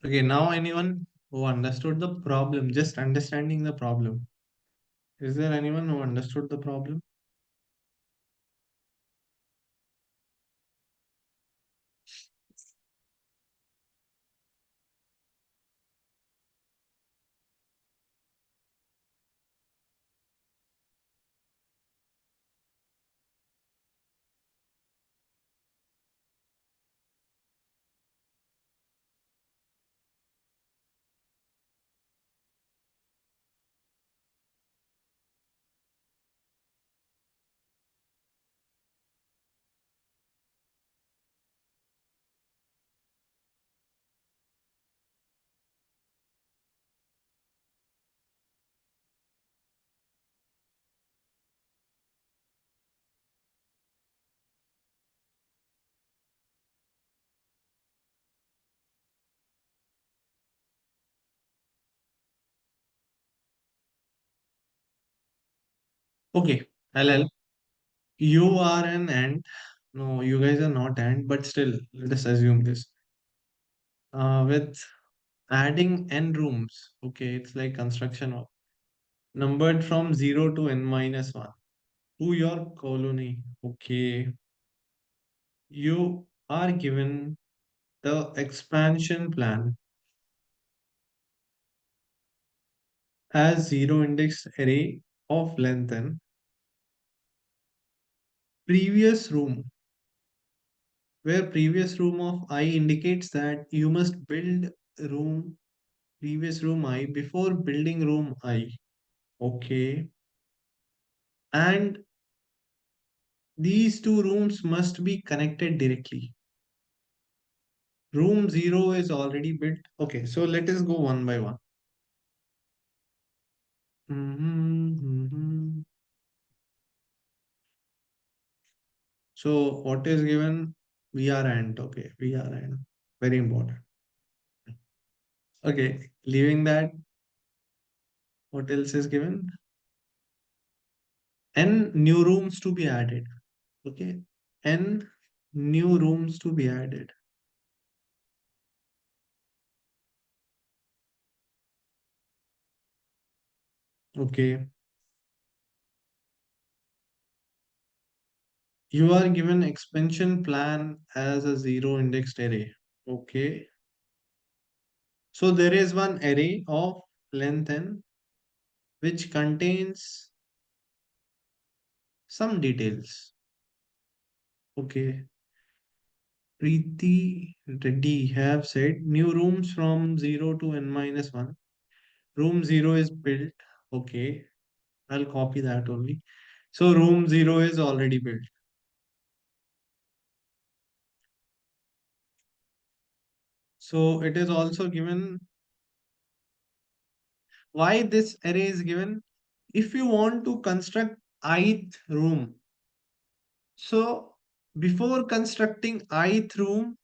Okay, now anyone who understood the problem, just understanding the problem. Is there anyone who understood the problem? Okay, LL, you are an ant. No, you guys are not ant, but still, let us assume this. With adding n rooms, okay, it's like construction of numbered from 0 to n minus 1 to your colony. Okay, you are given the expansion plan has zero index array of length n previous room, where previous room of I indicates that you must build room previous room I before building room I. Okay, and these two rooms must be connected directly. Room 0 is already built. Okay, so let us go one by one. Mhm. So what is given? We are ant. Okay, we are ant. Very important. Okay, leaving that, what else is given? N new rooms to be added. Okay, N new rooms to be added. Okay, you are given expansion plan as a zero indexed array. Okay, so there is one array of length n which contains some details. Okay, Preeti Reddy have said new rooms from 0 to n minus 1. Room 0 is built. Okay, I'll copy that only. So room 0 is already built. So it is also given why this array is given. If you want to construct ith room, so before constructing ith room,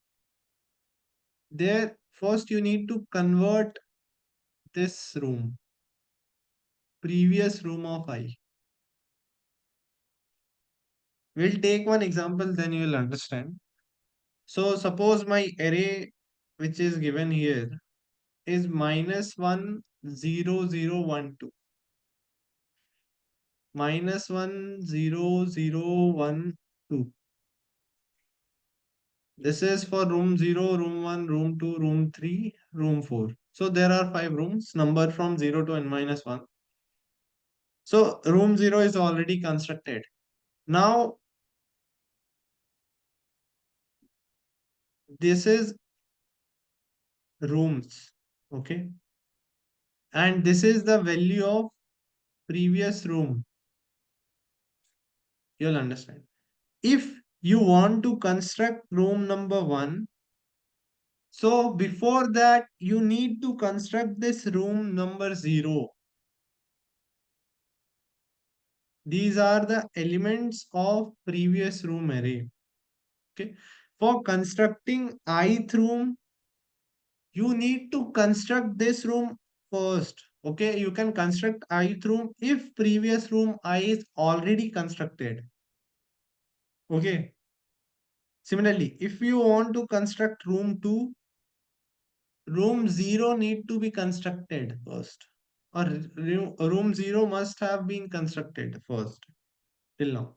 there first you need to convert this room, previous room of I. We'll take one example, then you will understand. So suppose my array which is given here is -1 0 0 1 2. -1 0 0 1 2. This is for room 0, room 1, room 2, room 3, room 4. So there are 5 rooms numbered from 0 to n minus 1. So room 0 is already constructed. Now this is rooms. Okay. And this is the value of previous room. You'll understand. If you want to construct room number 1, so before that you need to construct this room number 0. These are the elements of previous room array. Okay. For constructing ith room, you need to construct this room first. Okay. You can construct ith room if previous room I is already constructed. Okay. Similarly, if you want to construct room 2, room 0 need to be constructed first. Or room 0 must have been constructed first till now.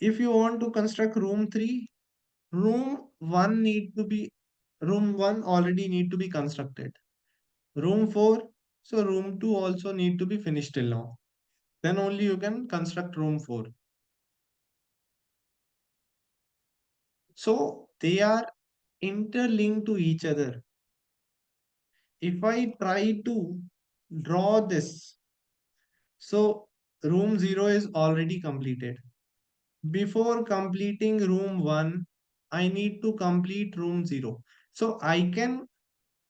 If you want to construct room 3, room 1 need to be room 1 already need to be constructed. Room 4, so room 2 also need to be finished till now. Then only you can construct room 4. So they are interlinked to each other. If I try to draw this, so room 0 is already completed. Before completing room 1, I need to complete room 0. So I can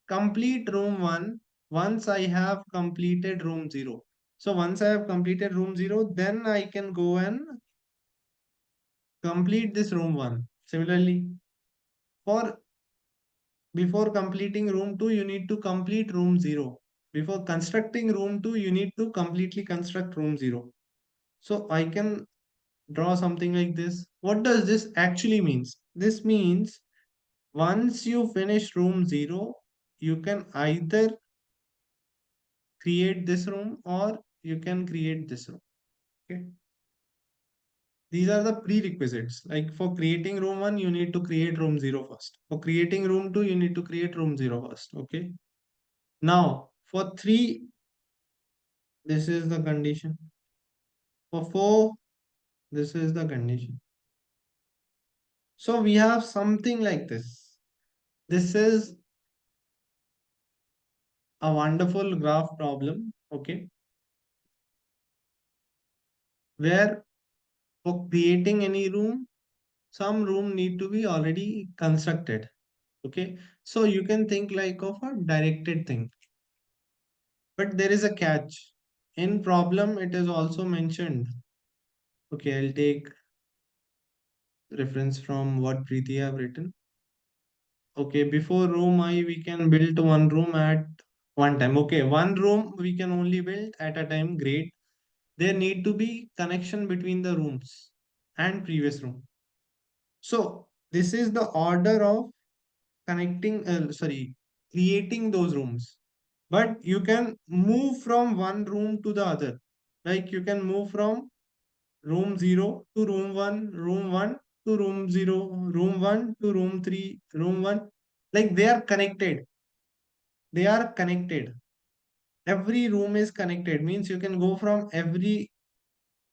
complete room 1 once I have completed room 0. So once I have completed room 0, then I can go and complete this room 1. Similarly, for before completing room 2, you need to complete room 0. Before constructing room 2, you need to completely construct room 0. So I can draw something like this. What does this actually means? This means once you finish room 0, you can either create this room or you can create this room. Okay. These are the prerequisites. Like for creating room 1, you need to create room 0 first. For creating room 2, you need to create room 0 first. Okay. Now, for 3, this is the condition. For 4, this is the condition. So we have something like this. This is a wonderful graph problem. Okay. Where for creating any room, some room need to be already constructed. Okay. So you can think like of a directed thing. But there is a catch. In problem, it is also mentioned. Okay, I'll take reference from what Preeti have written. Okay, before room I, we can build one room at one time. Okay, one room we can only build at a time. Great. There need to be connection between the rooms and previous room. So this is the order of connecting, sorry, creating those rooms. But you can move from one room to the other. Like you can move from room 0 to room 1 to room 0, room 1 to room 3, room 1. Like they are connected. They are connected. Every room is connected, means you can go from every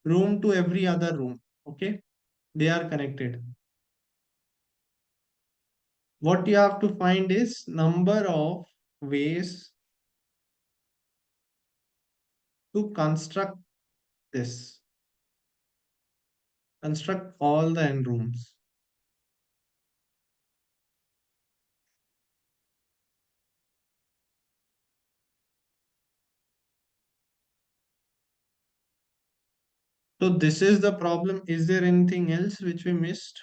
room to every other room. Okay, they are connected. What you have to find is number of ways to construct this, construct all the n rooms. So this is the problem. Is there anything else which we missed?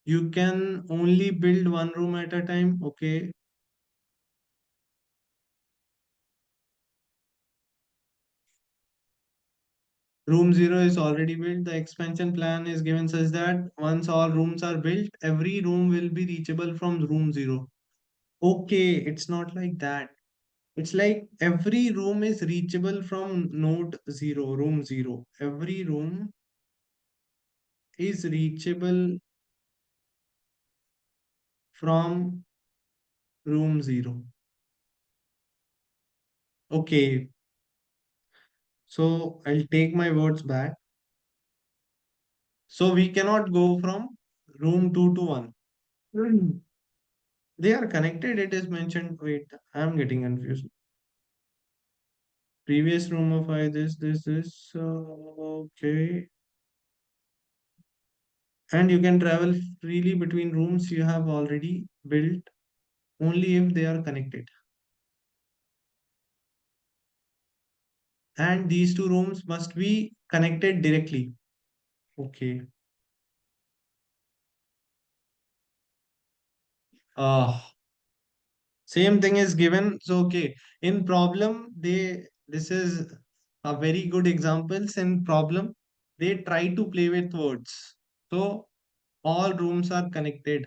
You can only build one room at a time. Okay. Room 0 is already built. The expansion plan is given such that once all rooms are built, every room will be reachable from room 0. Okay, it's not like that. It's like every room is reachable from node 0, room 0. Every room is reachable from room 0. Okay, so I'll take my words back. So we cannot go from room 2 to 1. They are connected, it is mentioned. Wait, I'm getting confused. Previous room of I, this. Okay. And you can travel freely between rooms you have already built only if they are connected. And these two rooms must be connected directly. Okay. Same thing is given. So okay. In problem, this is a very good examples. In problem, they try to play with words. So all rooms are connected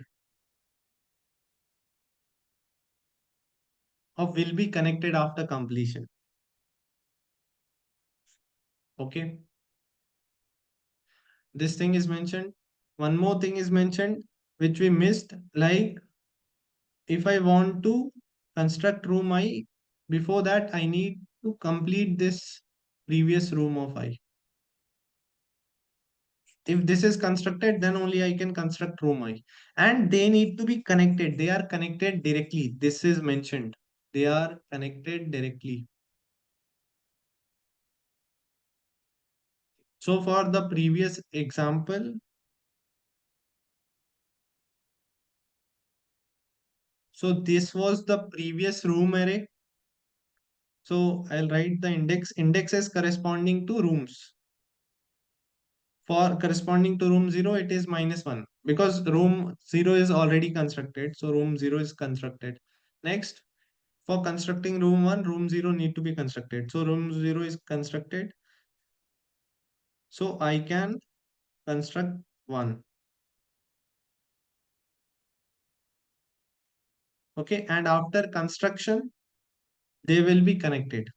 or will be connected after completion. Okay, this thing is mentioned. One more thing is mentioned which we missed. Like if I want to construct room I, before that I need to complete this previous room of I. If this is constructed, then only I can construct room I. And they need to be connected. They are connected directly. This is mentioned. They are connected directly. So for the previous example, so this was the previous room array. So I'll write the index. Index is corresponding to rooms. For corresponding to room 0, it is -1 because room 0 is already constructed. So room 0 is constructed. Next, for constructing room 1, room 0 need to be constructed. So room 0 is constructed. So I can construct one. Okay, and after construction, they will be connected.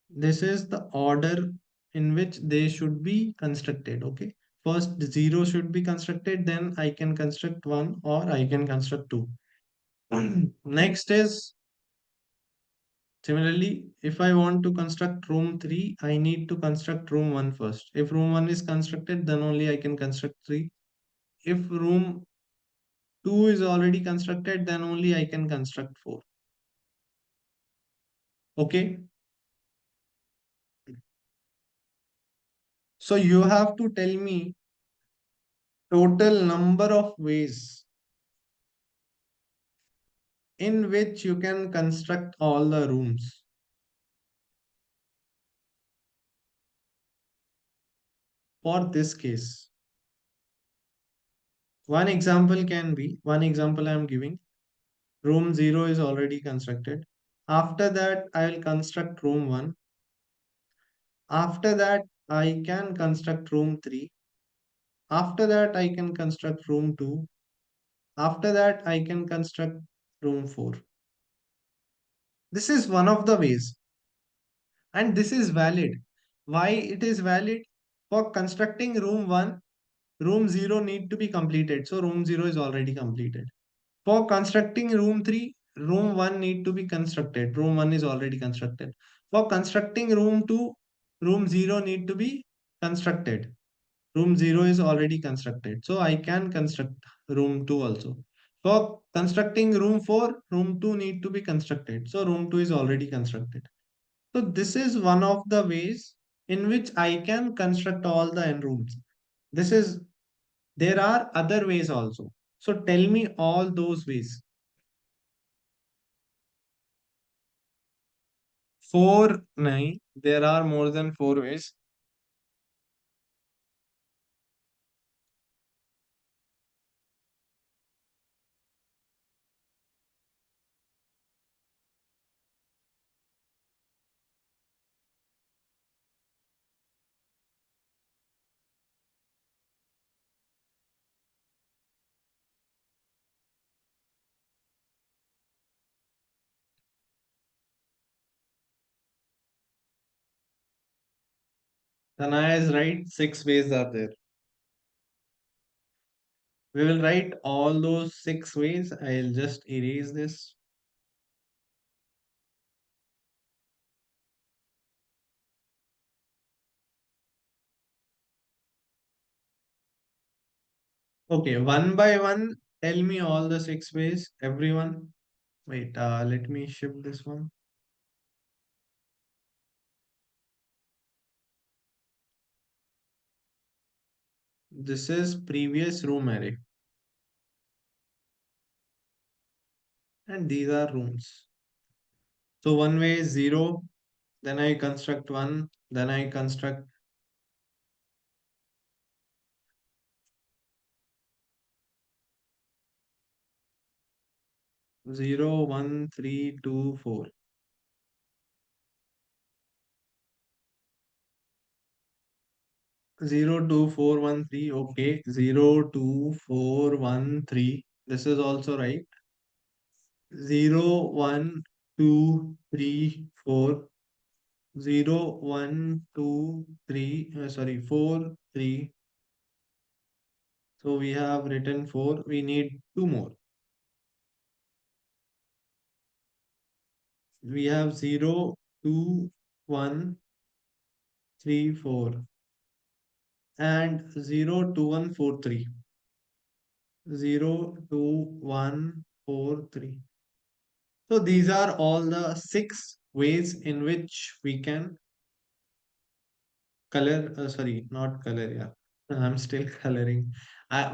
This is the order in which they should be constructed. Okay, first zero should be constructed, then I can construct one or I can construct two. Next is similarly, if I want to construct room 3, I need to construct room 1 first. If room 1 is constructed, then only I can construct 3. If room 2 is already constructed, then only I can construct 4. Okay, so you have to tell me total number of ways in which you can construct all the rooms for this case. One example I am giving. Room 0 is already constructed. After that, I will construct room 1. After that, I can construct room 3. After that, I can construct room 2. After that, I can construct room 4. This is one of the ways, and this is valid. Why it is valid? For constructing room 1, room 0 need to be completed. So room 0 is already completed. For constructing room 3, room 1 need to be constructed. Room 1 is already constructed. For constructing room 2, room 0 need to be constructed. Room 0 is already constructed. So I can construct room 2 also. For constructing room 4, room 2 need to be constructed. So room 2 is already constructed. So this is one of the ways in which I can construct all the n rooms. This is There are other ways also. So tell me all those ways. 4, 9. There are more than 4 ways. Tanaya is right. 6 ways are there. We will write all those 6 ways. I'll just erase this. Okay, one by one, tell me all the 6 ways. Everyone. Wait, let me shift this one. This is previous room array. And these are rooms. So one way is 0. Then I construct 1. Then I construct 0, 1, 3, 2, 4. 0, 2, 4, 1, 3. Okay. 0, 2, 4, 1, 3. This is also right. 0, 1, 2, 3, 4. 0, 1, 2, 3. Sorry, 4, 3. So we have written 4. We need 2 more. We have 0, 2, 1, 3, 4. And 0, 2, 1, 4, 3. 0, 2, 1, 4, 3. So these are all the 6 ways in which we can color, sorry, not color, yeah. I'm still coloring.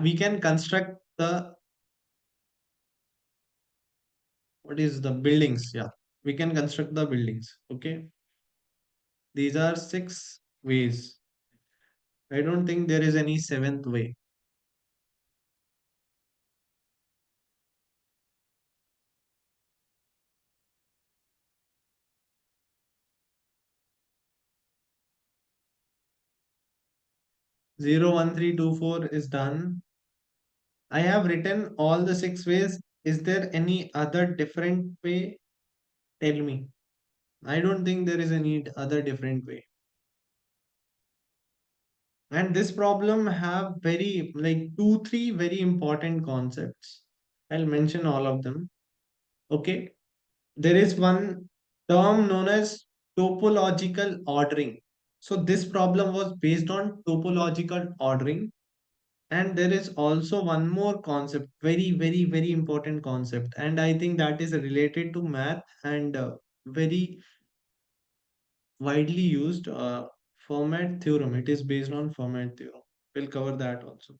We can construct what is the buildings? Yeah, we can construct the buildings. Okay, these are 6 ways. I don't think there is any seventh way. 01324 is done. I have written all the six ways. Is there any other different way? Tell me. I don't think there is any other different way. And this problem have very like two, three very important concepts. I'll mention all of them. Okay. There is one term known as topological ordering. So this problem was based on topological ordering. And there is also one more concept, very, very, very important concept. And I think that is related to math and very widely used Fermat theorem. It is based on Fermat theorem. We'll cover that also.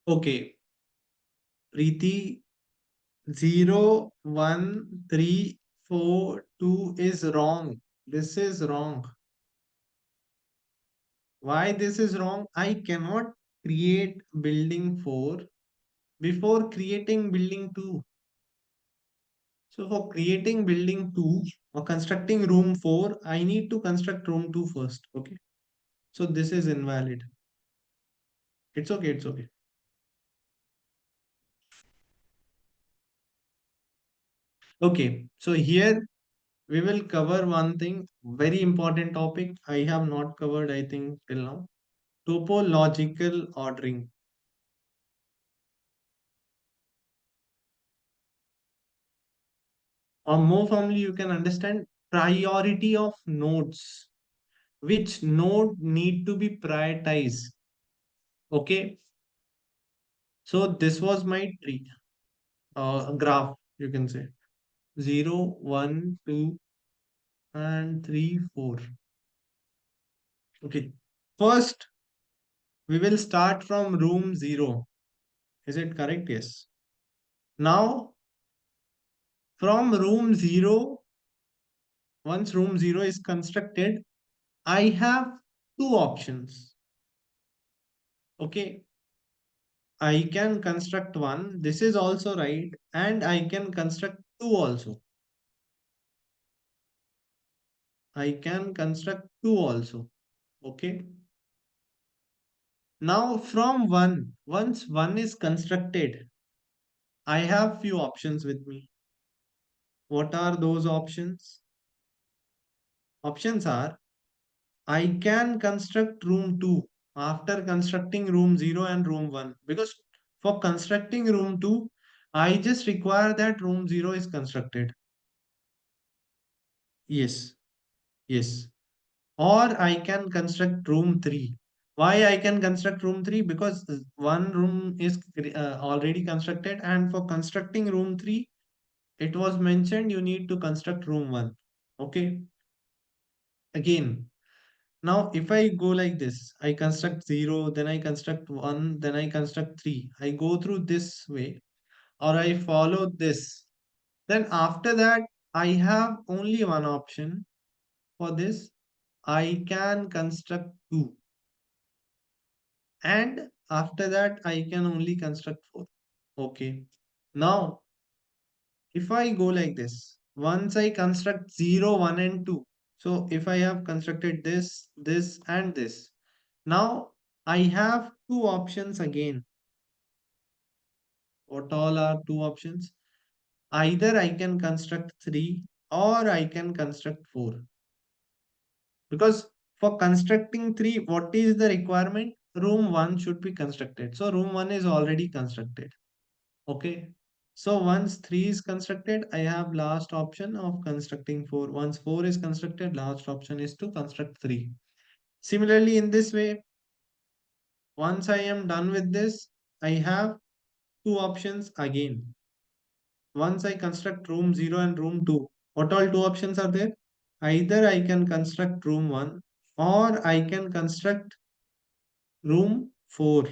Okay, Preeti, 01342 is wrong. This is wrong. Why this is wrong? I cannot create building 4 before creating building 2. So for creating building 2 or constructing room 4, I need to construct room 2 first. Okay. So this is invalid. It's okay. It's okay. Okay. So here we will cover one thing, very important topic I have not covered, I think, till now. Topological ordering. Or more firmly, you can understand priority of nodes. Which node need to be prioritized? Okay. So this was my tree, graph, you can say. 0, 1, 2, and 3, 4. Okay. First, we will start from room 0. Is it correct? Yes. Now, from room 0, once room 0 is constructed, I have two options. Okay. I can construct one. This is also right. And I can construct two also. I can construct two also. Okay. Now from 1, once 1 is constructed, I have few options with me. What are those options? Options are I can construct room 2 after constructing room 0 and room 1, because for constructing room 2, I just require that room 0 is constructed. Yes, yes. Or I can construct room 3. Why I can construct room 3? Because one room is already constructed, and for constructing room 3, it was mentioned you need to construct room 1. Okay. Again, now if I go like this, I construct 0, then I construct 1, then I construct 3. I go through this way, or I follow this. Then after that, I have only one option for this. I can construct 2. And after that, I can only construct 4. Okay. Now, if I go like this, once I construct 0, 1, and 2. So if I have constructed this, this, and this, now I have two options again. What all are two options? Either I can construct 3 or I can construct 4. Because for constructing 3, what is the requirement? Room 1 should be constructed. So room 1 is already constructed. Okay. So once 3 is constructed, I have last option of constructing 4. Once 4 is constructed, last option is to construct 3. Similarly, in this way, once I am done with this, I have two options again. Once I construct room 0 and room 2, what all two options are there? Either I can construct room 1 or I can construct room 4.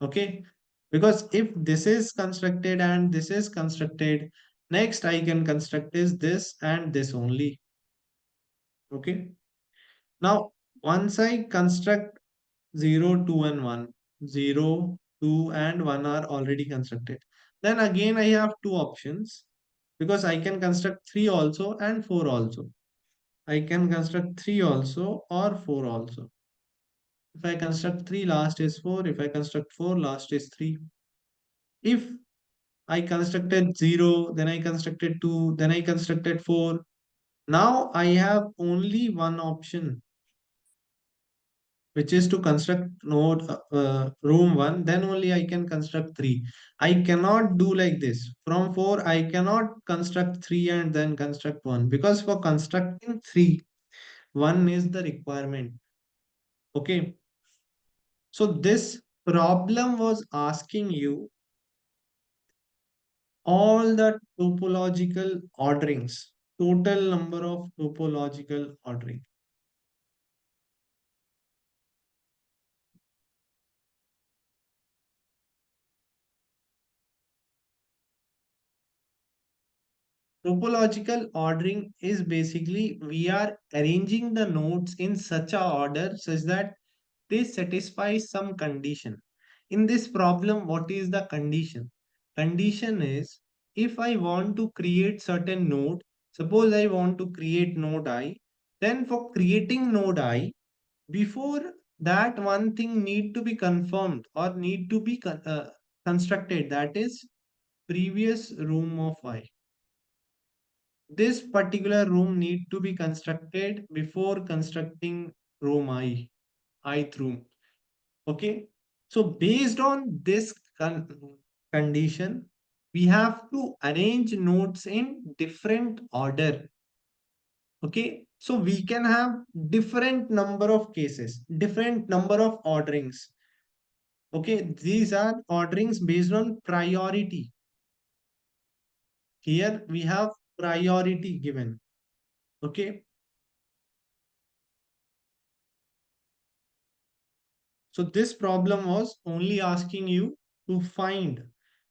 Okay. Because if this is constructed and this is constructed, next I can construct is this and this only. Okay. Now, once I construct 0, 2, and 1, 0, 2, and 1 are already constructed. Then again, I have two options because I can construct 3 also and 4 also. I can construct 3 also or 4 also. If I construct 3, last is 4. If I construct 4, last is 3. If I constructed 0, then I constructed 2, then I constructed 4. Now I have only one option, which is to construct node room 1, then only I can construct 3. I cannot do like this. From 4, I cannot construct 3 and then construct 1 because for constructing 3, 1 is the requirement. Okay. So this problem was asking you all the topological orderings, total number of topological ordering. Topological ordering is basically we are arranging the nodes in such a order such that they satisfy some condition. In this problem, what is the condition? Condition is if I want to create certain node, suppose I want to create node I, then for creating node I, before that one thing need to be confirmed or need to be constructed, that is previous room of I. This particular room need to be constructed before constructing room ith room. Okay. So based on this condition, we have to arrange nodes in different order. Okay. So we can have different number of cases, different number of orderings. Okay. These are orderings based on priority. Here we have priority given. Okay. So this problem was only asking you to find.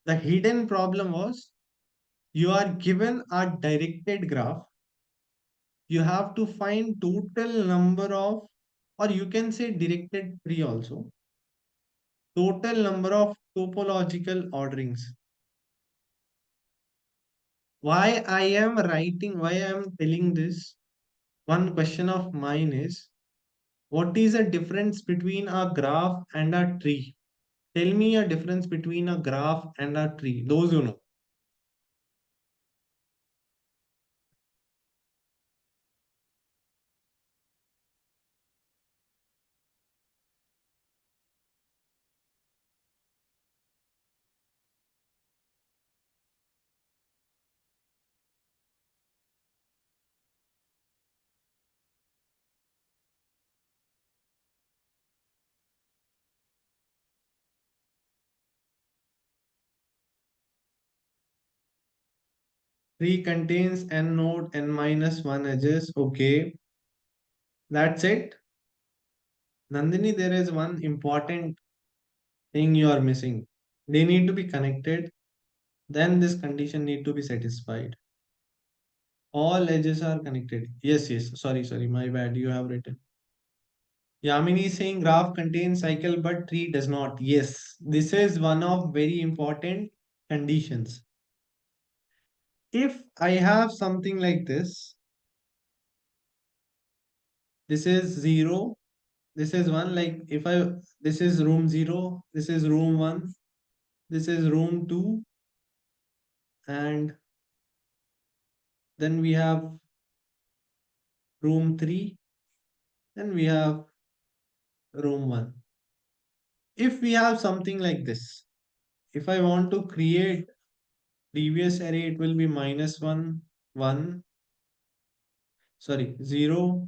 The hidden problem was you are given a directed graph. You have to find total number of, or you can say directed tree also, total number of topological orderings. Why I am writing, why I am telling this? One question of mine is, what is the difference between a graph and a tree? Tell me a difference between a graph and a tree. Those you know. Tree contains n node, n minus 1 edges. Okay, that's it. Nandini, there is one important thing you are missing. They need to be connected. Then this condition need to be satisfied. All edges are connected. Yes, yes. Sorry, my bad. You have written. Yamini is saying graph contains cycle but tree does not. Yes, this is one of very important conditions. If I have something like this is 0, this is 1. Like if I, this is room 0, this is room 1, this is room 2, and then we have room 3, then we have room 1. If we have something like this, if I want to create previous array, it will be minus 1, 1, sorry, 0,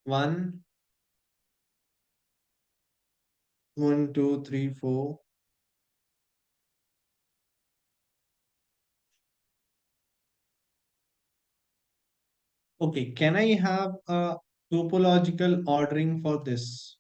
1, 1, 2, 3, 4. Okay, can I have a topological ordering for this?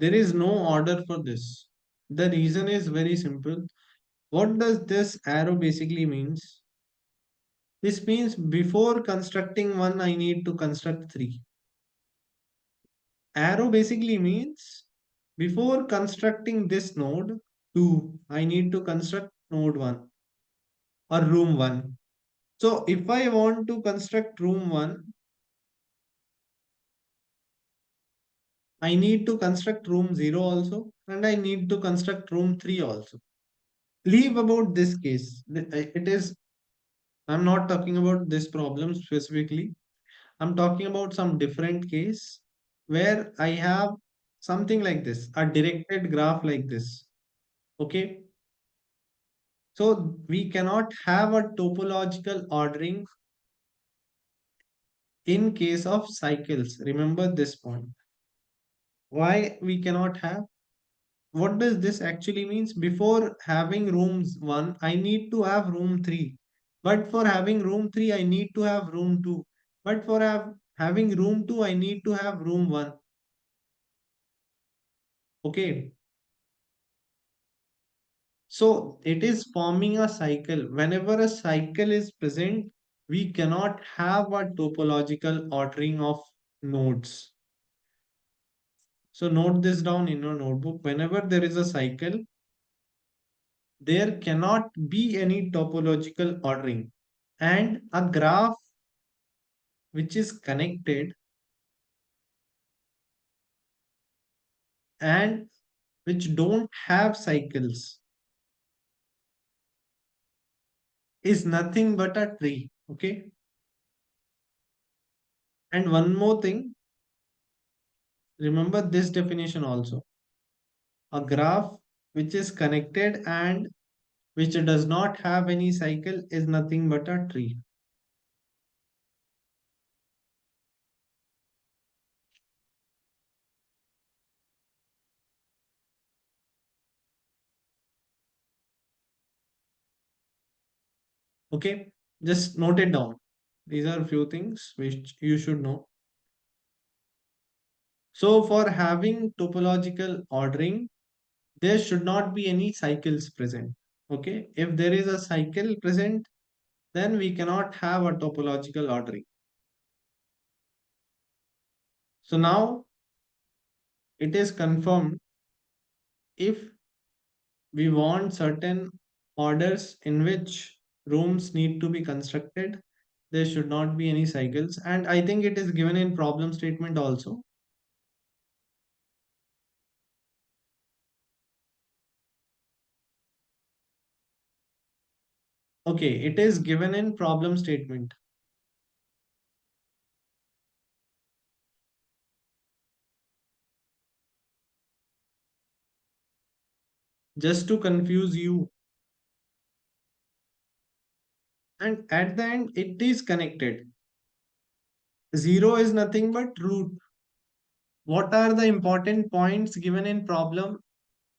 There is no order for this. The reason is very simple. What does this arrow basically means? This means before constructing one, I need to construct three. Arrow basically means before constructing this node 2, I need to construct node 1 or room 1. So if I want to construct room 1, I need to construct room 0 also, and I need to construct room 3 also. Leave about this case. It is, I'm not talking about this problem specifically. I'm talking about some different case where I have something like this, a directed graph like this. Okay. So we cannot have a topological ordering in case of cycles. Remember this point. Why we cannot have? What does this actually means? Before having rooms 1, I need to have room 3. But for having room 3, I need to have room 2. But for having room 2, I need to have room 1. Okay. So it is forming a cycle. Whenever a cycle is present, we cannot have a topological ordering of nodes. So note this down in your notebook. Whenever there is a cycle, there cannot be any topological ordering. And a graph which is connected and which don't have cycles is nothing but a tree. Okay. And one more thing, remember this definition also. A graph which is connected and which does not have any cycle is nothing but a tree. Okay, just note it down. These are few things which you should know. So for having topological ordering, there should not be any cycles present. Okay, if there is a cycle present, then we cannot have a topological ordering. So now it is confirmed, if we want certain orders in which rooms need to be constructed, there should not be any cycles, and I think it is given in problem statement also. Okay, it is given in problem statement. Just to confuse you, and at the end it is connected. 0 is nothing but root. What are the important points given in problem?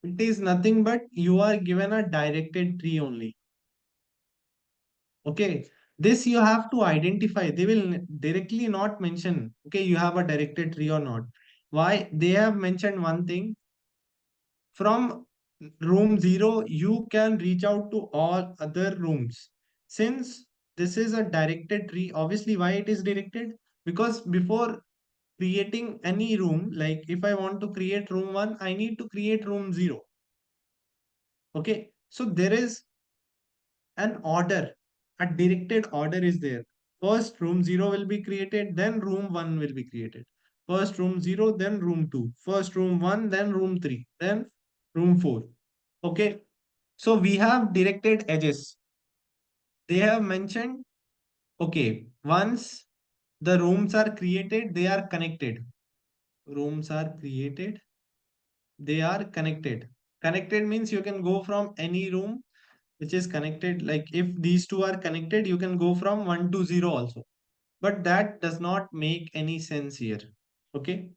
It is nothing but you are given a directed tree only. Okay, this you have to identify. They will directly not mention, okay, you have a directed tree or not. Why? They have mentioned one thing. From room 0, you can reach out to all other rooms. Since this is a directed tree, obviously, why it is directed? Because before creating any room, like if I want to create room 1, I need to create room 0. Okay, so there is an order, a directed order is there. First room 0 will be created, then room 1 will be created. First room 0, then room 2. First room 1, then room 3, then room 4. Okay, so we have directed edges. They have mentioned, okay, once the rooms are created, they are connected. Rooms are created, they are connected. Connected means you can go from any room which is connected. Like if these two are connected, you can go from 1 to 0 also. But that does not make any sense here. Okay.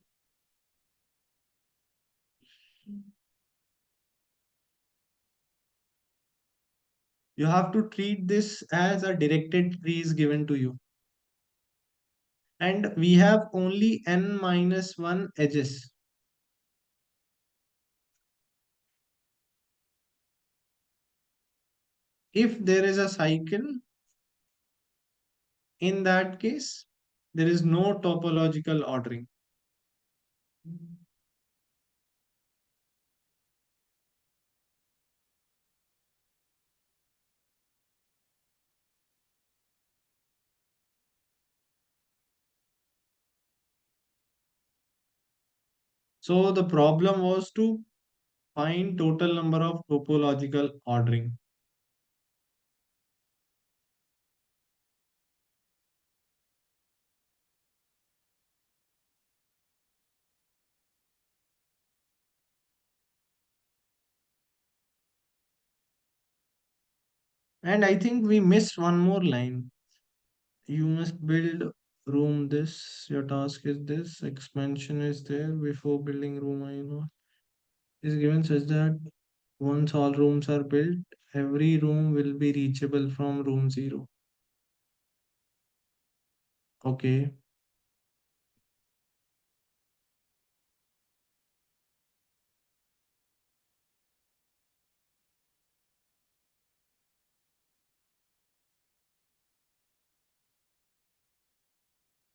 You have to treat this as a directed tree is given to you. And we have only n minus 1 edges. If there is a cycle, in that case, there is no topological ordering. So the problem was to find total number of topological ordering. And I think we missed one more line. You must build room this. Your task is this. Expansion is there before building room. I know is given such that once all rooms are built, every room will be reachable from room zero. Okay.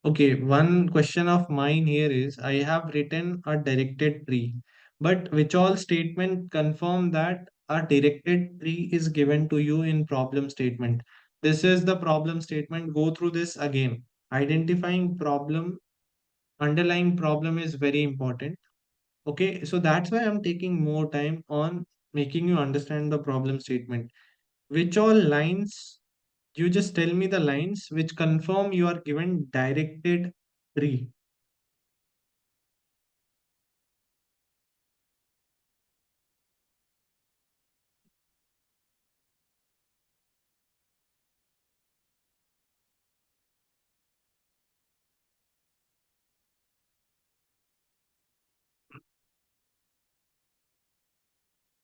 Okay, one question of mine here is I have written a directed tree, but which all statement confirm that a directed tree is given to you in problem statement. This is the problem statement. Go through this again. Identifying problem, underlying problem is very important. Okay, so that's why I'm taking more time on making you understand the problem statement. Which all lines, you just tell me the lines which confirm you are given directed tree.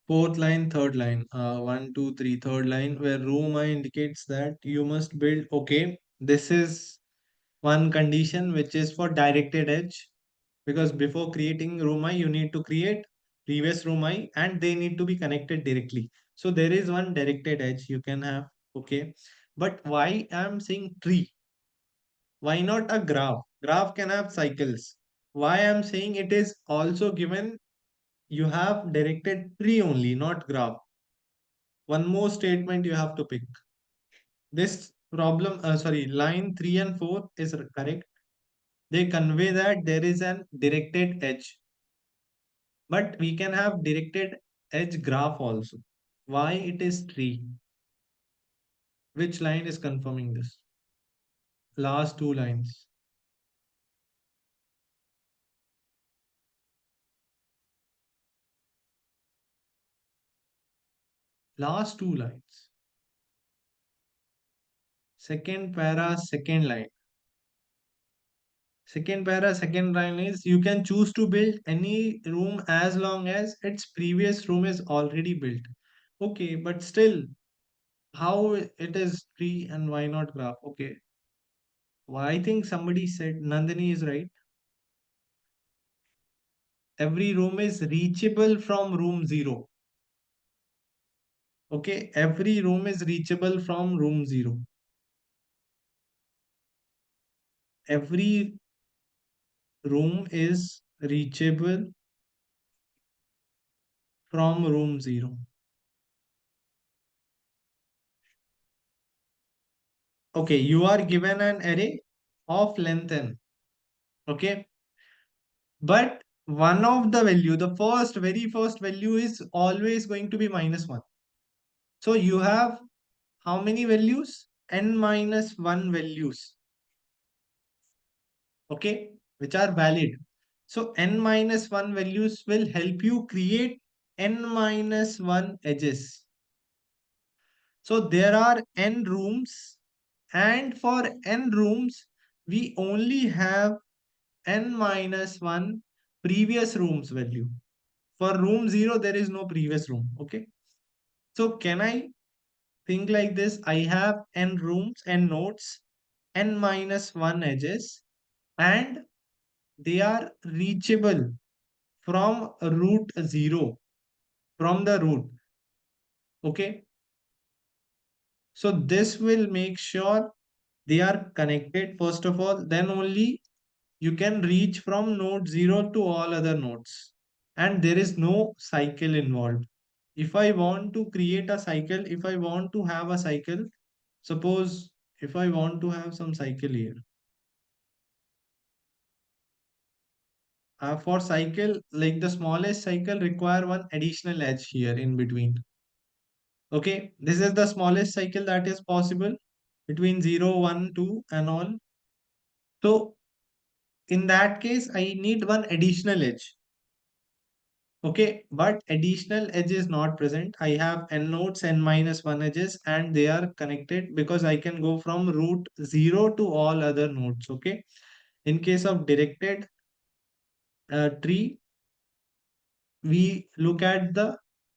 Fourth line, third line, one, two, three, third line, where room I indicates that you must build. Okay, this is one condition which is for directed edge, because before creating room I, you need to create previous room I, and they need to be connected directly. So there is one directed edge you can have. Okay, but why I'm saying tree? Why not a graph? Graph can have cycles. Why I'm saying it is also given you have directed tree only, not graph. One more statement you have to pick. This problem, sorry, line 3 and 4 is correct. They convey that there is an directed edge, but we can have directed edge graph also. Why it is tree? Which line is confirming this? Last two lines. Last two lines. Second para, second line. Second para, second line is you can choose to build any room as long as its previous room is already built. Okay, but still, how it is tree and why not graph? Okay, well, I think somebody said Nandini is right. Every room is reachable from room zero. Okay, every room is reachable from room zero. Every room is reachable from room zero. Okay, you are given an array of length n. Okay, but one of the value, the first, very first value is always going to be -1. So you have how many values? N minus 1 values, okay, which are valid. So n minus 1 values will help you create n minus 1 edges. So there are n rooms, and for n rooms, we only have n minus 1 previous room's value. For room 0, there is no previous room. Okay. So can I think like this? I have n rooms, n nodes, n minus 1 edges, and they are reachable from root 0, from the root. Okay. So this will make sure they are connected first of all, then only you can reach from node 0 to all other nodes, and there is no cycle involved. If I want to create a cycle, if I want to have a cycle, suppose if I want to have some cycle here, for cycle, like the smallest cycle require one additional edge here in between. Okay, this is the smallest cycle that is possible between 0, 1, 2 and all. So in that case, I need one additional edge. Okay, but additional edge is not present. I have n nodes, n minus 1 edges, and they are connected because I can go from root 0 to all other nodes. Okay, in case of directed tree, we look at the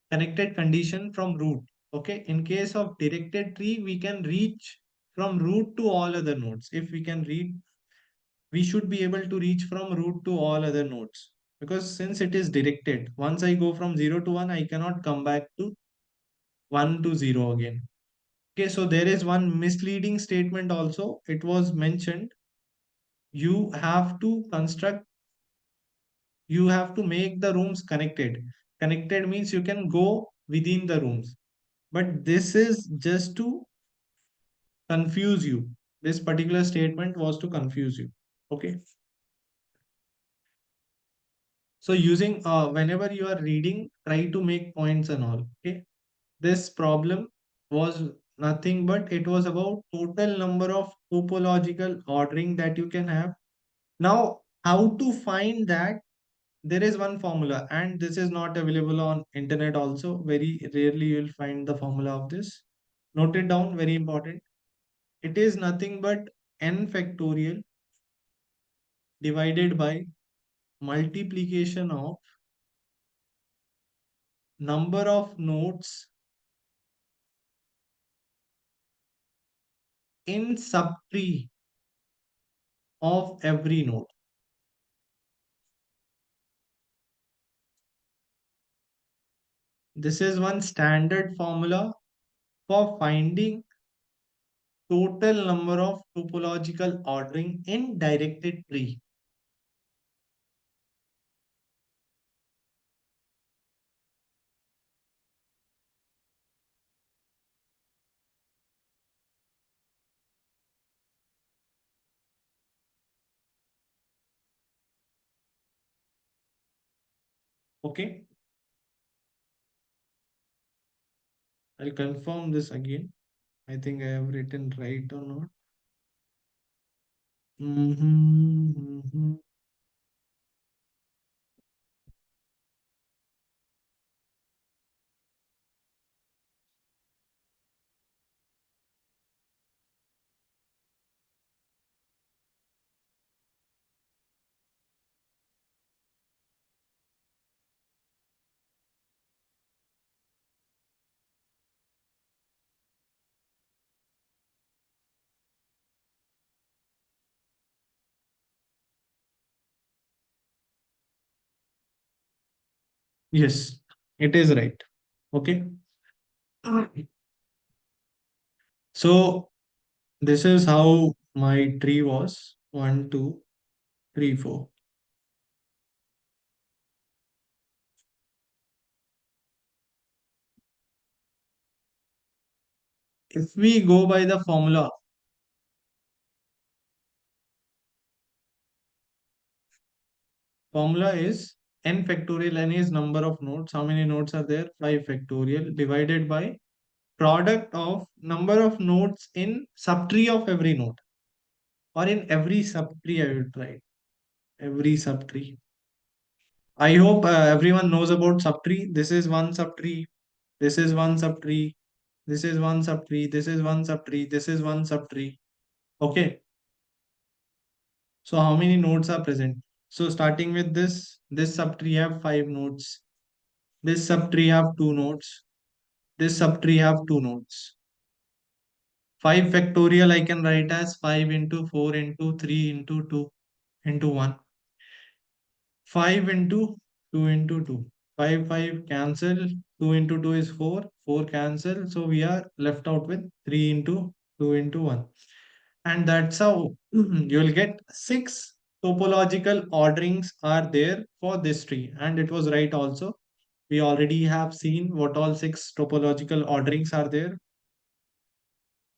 connected condition from root. Okay, in case of directed tree, we can reach from root to all other nodes. If we can read, we should be able to reach from root to all other nodes, because since it is directed, once I go from 0 to 1, I cannot come back to 1 to 0 again. Okay, so there is one misleading statement also. It was mentioned, you have to construct, you have to make the rooms connected. Connected means you can go within the rooms. But this is just to confuse you. This particular statement was to confuse you. Okay. So using whenever you are reading, try to make points and all. Okay. This problem was nothing but it was about total number of topological ordering that you can have. Now, how to find that? There is one formula, and this is not available on internet also. Very rarely you will find the formula of this. Note it down, very important. It is nothing but n factorial divided by multiplication of number of nodes in subtree of every node. This is one standard formula for finding total number of topological ordering in directed tree. Okay, I'll confirm this again. I think I have written right or not. Mhm. Yes, it is right. Okay. So this is how my tree was. One, two, three, four. If we go by the formula is n factorial. N is number of nodes. How many nodes are there? 5 factorial divided by product of number of nodes in subtree of every node, or in every subtree. I will try every subtree. I hope everyone knows about subtree. This is one subtree. This is one subtree. This is one subtree. This is one subtree. This is one subtree. Okay. So how many nodes are present? So starting with this subtree have 5 nodes. This subtree have 2 nodes. This subtree have 2 nodes. 5 factorial I can write as 5 into 4 into 3 into 2 into 1. 5 into 2 into 2. 5 5 cancel. 2 into 2 is 4. 4 cancel. So we are left out with 3 into 2 into 1. And that's how you'll get 6 topological orderings are there for this tree. And it was right also. We already have seen what all 6 topological orderings are there.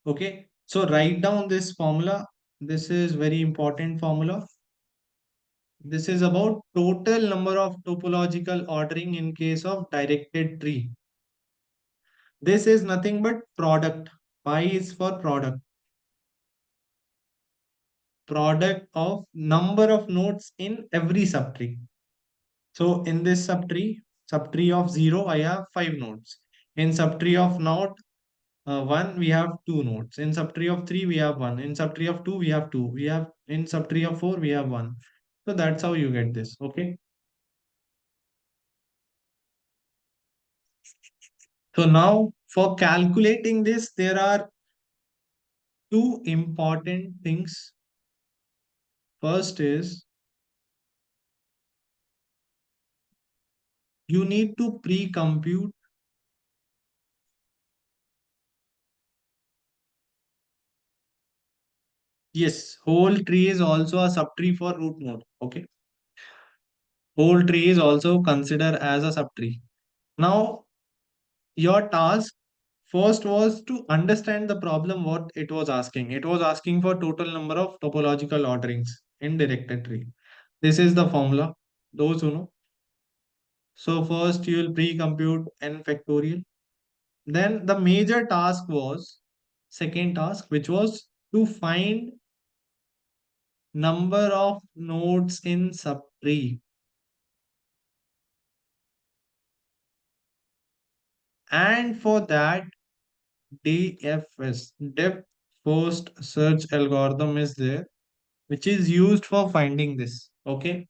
Okay. So write down this formula. This is very important formula. This is about total number of topological ordering in case of directed tree. This is nothing but product. Pi is for product. Product of number of nodes in every subtree. So in this subtree of 0, I have 5 nodes. In subtree of node 1, we have 2 nodes. In subtree of 3, we have 1. In subtree of 2, we have 2. We have in subtree of 4, we have 1. So that's how you get this. Okay. So now for calculating this, there are two important things. First is you need to pre-compute. Yes, whole tree is also a subtree for root node. Okay. Whole tree is also considered as a subtree. Now, your task first was to understand the problem what it was asking. It was asking for total number of topological orderings in directed tree. This is the formula. Those who know. So first you will pre-compute n factorial. Then the major task was second task, which was to find number of nodes in subtree. And for that, DFS, depth first search algorithm is there, which is used for finding this. Okay.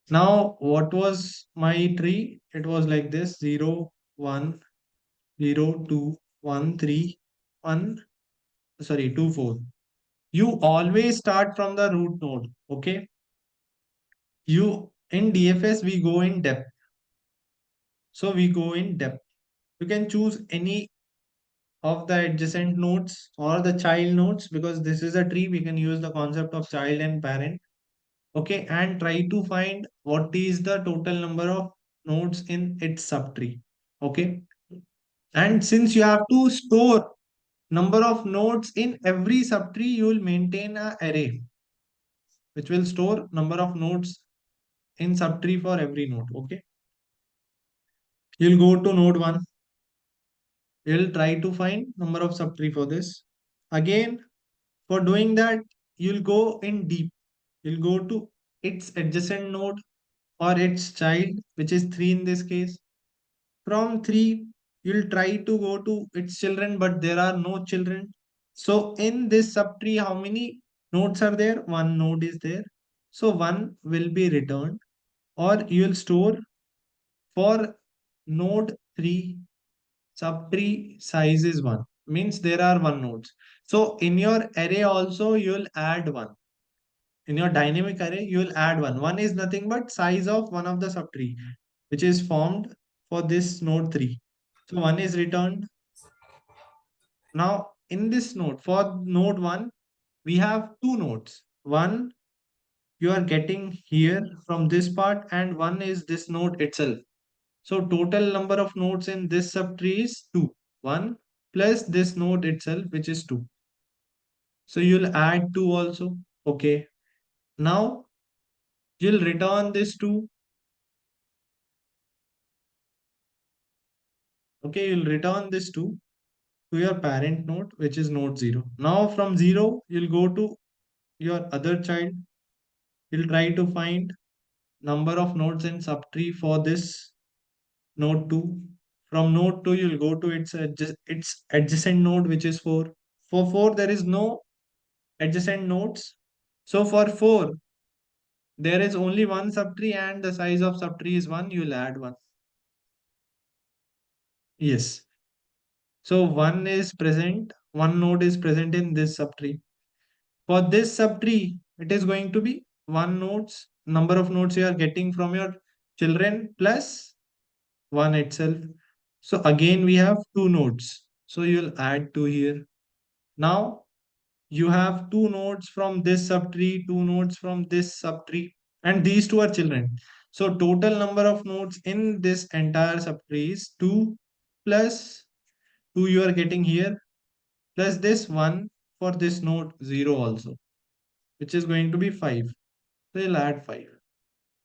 Now, what was my tree? It was like this: 0, 1, 0, 2, 1, 3, 1, sorry, 2, 4. You always start from the root node. Okay. You in DFS, we go in depth. So we go in depth. You can choose any of the adjacent nodes or the child nodes, because this is a tree. We can use the concept of child and parent. Okay, and try to find what is the total number of nodes in its subtree. Okay, and since you have to store number of nodes in every subtree, you will maintain a array which will store number of nodes in subtree for every node. Okay, you'll go to node 1. You'll try to find number of subtree for this. Again, for doing that, you'll go in deep. You'll go to its adjacent node or its child, which is 3 in this case. From 3, you'll try to go to its children, but there are no children. So in this subtree, how many nodes are there? One node is there. So 1 will be returned, or you'll store for node 3, subtree size is 1. Means there are 1 nodes. So in your array also, you'll add 1. In your dynamic array, you will add 1. 1 is nothing but size of one of the subtree, which is formed for this node 3. So 1 is returned. Now in this node, for node 1, we have two nodes. One you are getting here from this part, and one is this node itself. So total number of nodes in this subtree is 2. 1 plus this node itself, which is 2. So you'll add 2 also. Okay. Now you'll return this 2. Okay, you'll return this 2 to your parent node, which is node 0. Now from 0, you'll go to your other child. You'll try to find number of nodes in subtree for this node 2. From node 2, you'll go to its adjacent node, which is 4. For 4, there is no adjacent nodes. So for 4, there is only one subtree and the size of subtree is 1. You'll add 1. Yes. So 1 is present. One node is present in this subtree. For this subtree, it is going to be one nodes, number of nodes you are getting from your children plus 1 itself. So again we have two nodes. So you'll add 2 here. Now you have two nodes from this subtree, two nodes from this subtree, and these two are children. So total number of nodes in this entire subtree is 2 plus 2 you are getting here, plus this 1 for this node 0 also, which is going to be 5. So you'll add 5.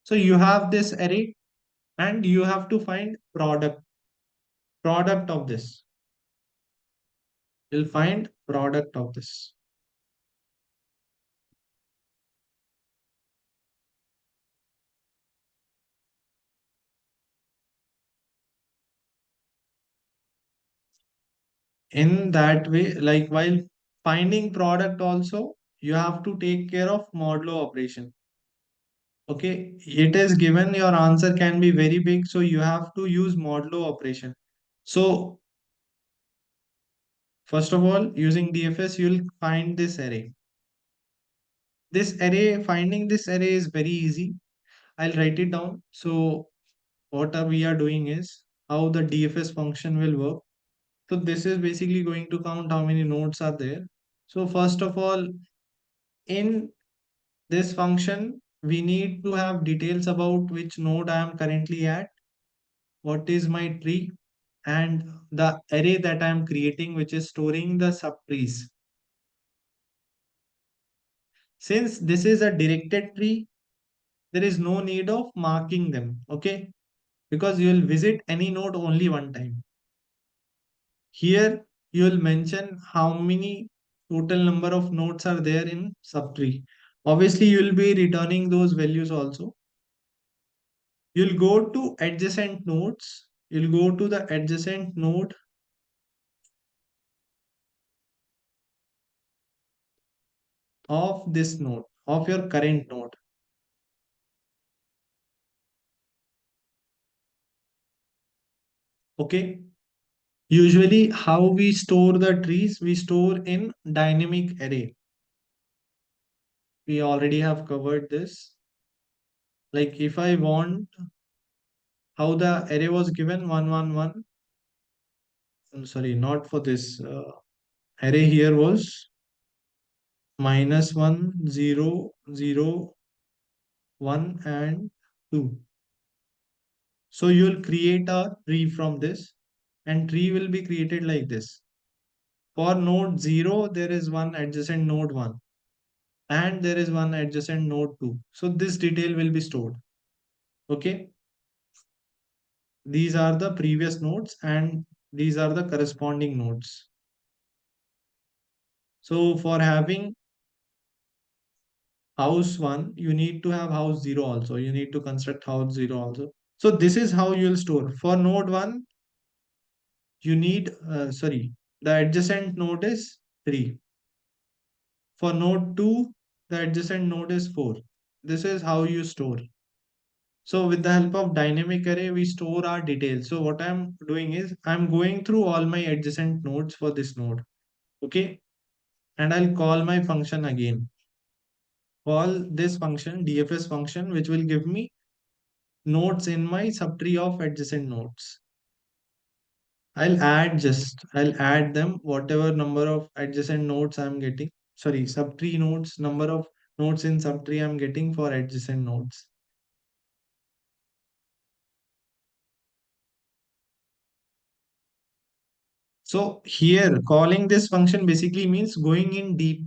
So you have this array and you have to find product of this. You'll find product of this. In that way, like while finding product also, you have to take care of modulo operation. Okay, it is given your answer can be very big, so you have to use modulo operation. So first of all, using DFS, you'll find this array. This array, finding this array is very easy. I'll write it down. So we are doing is how the DFS function will work. So this is basically going to count how many nodes are there. So first of all, in this function, we need to have details about which node I am currently at, what is my tree, and the array that I am creating, which is storing the subtrees. Since this is a directed tree, there is no need of marking them, okay? Because you will visit any node only one time. Here, you will mention how many total number of nodes are there in subtree. Obviously, you will be returning those values also. You'll go to adjacent nodes. You'll go to the adjacent node of this node, of your current node. Okay. Usually, how we store the trees, we store in dynamic array. We already have covered this. Like if I want how the array was given 111, I'm sorry, not for this. Array here was -1 0 0 1 and 2. So you'll create a tree from this, and tree will be created like this. For node 0, there is one adjacent node 1, and there is one adjacent node 2. So this detail will be stored. Okay. These are the previous nodes, and these are the corresponding nodes. So for having house 1, you need to have house 0 also. You need to construct house 0 also. So this is how you'll store. For node 1, you need, the adjacent node is 3. For node 2, the adjacent node is 4. This is how you store. So with the help of dynamic array, we store our details. So what I'm doing is I'm going through all my adjacent nodes for this node. Okay. And I'll call my function again. Call this function, DFS function, which will give me nodes in my subtree of adjacent nodes. I'll add them whatever number of adjacent nodes I'm getting. Sorry, subtree nodes, number of nodes in subtree I'm getting for adjacent nodes. So here calling this function basically means going in deep.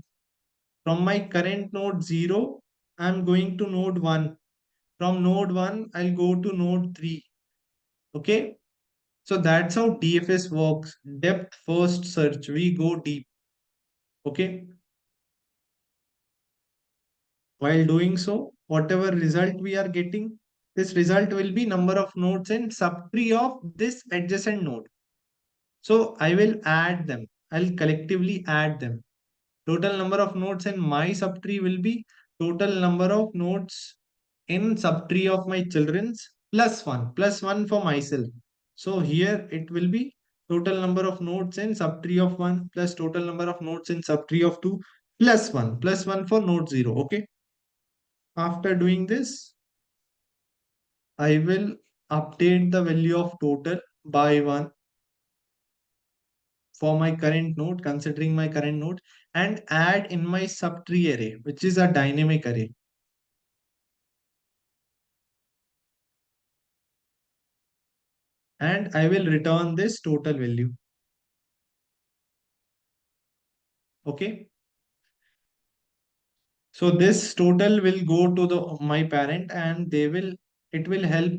From my current node 0, I'm going to node 1. From node 1, I'll go to node 3. Okay. So that's how DFS works. Depth first search. We go deep. Okay. While doing so, whatever result we are getting, this result will be number of nodes in subtree of this adjacent node. So I will add them. I'll collectively add them. Total number of nodes in my subtree will be total number of nodes in subtree of my children's plus one for myself. So here it will be total number of nodes in subtree of 1 plus total number of nodes in subtree of 2 plus 1 for node 0. Okay. After doing this, I will update the value of total by 1 for my current node, considering my current node, and add in my subtree array, which is a dynamic array. And I will return this total value. Okay. So this total will go to the my parent, and it will help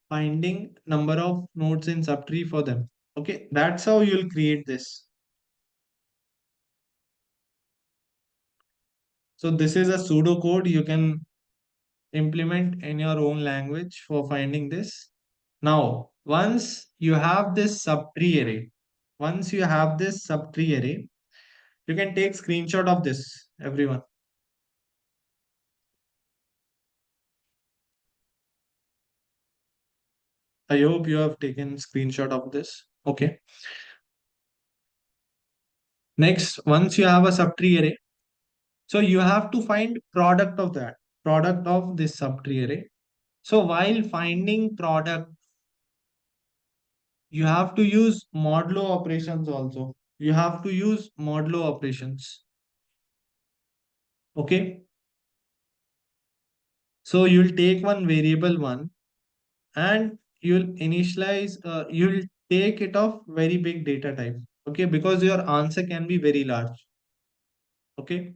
finding number of nodes in subtree for them. Okay, that's how you'll create this. So this is a pseudo code you can implement in your own language for finding this. Now, once you have this subtree array, once you have this subtree array, you can take screenshot of this, everyone. I hope you have taken screenshot of this. Okay. Next, once you have a subtree array, so you have to find product of that, product of this subtree array. So while finding product, you have to use modulo operations also. You have to use modulo operations. Okay. So you'll take one variable one and you'll initialize, you'll take it of very big data type. Okay. Because your answer can be very large. Okay.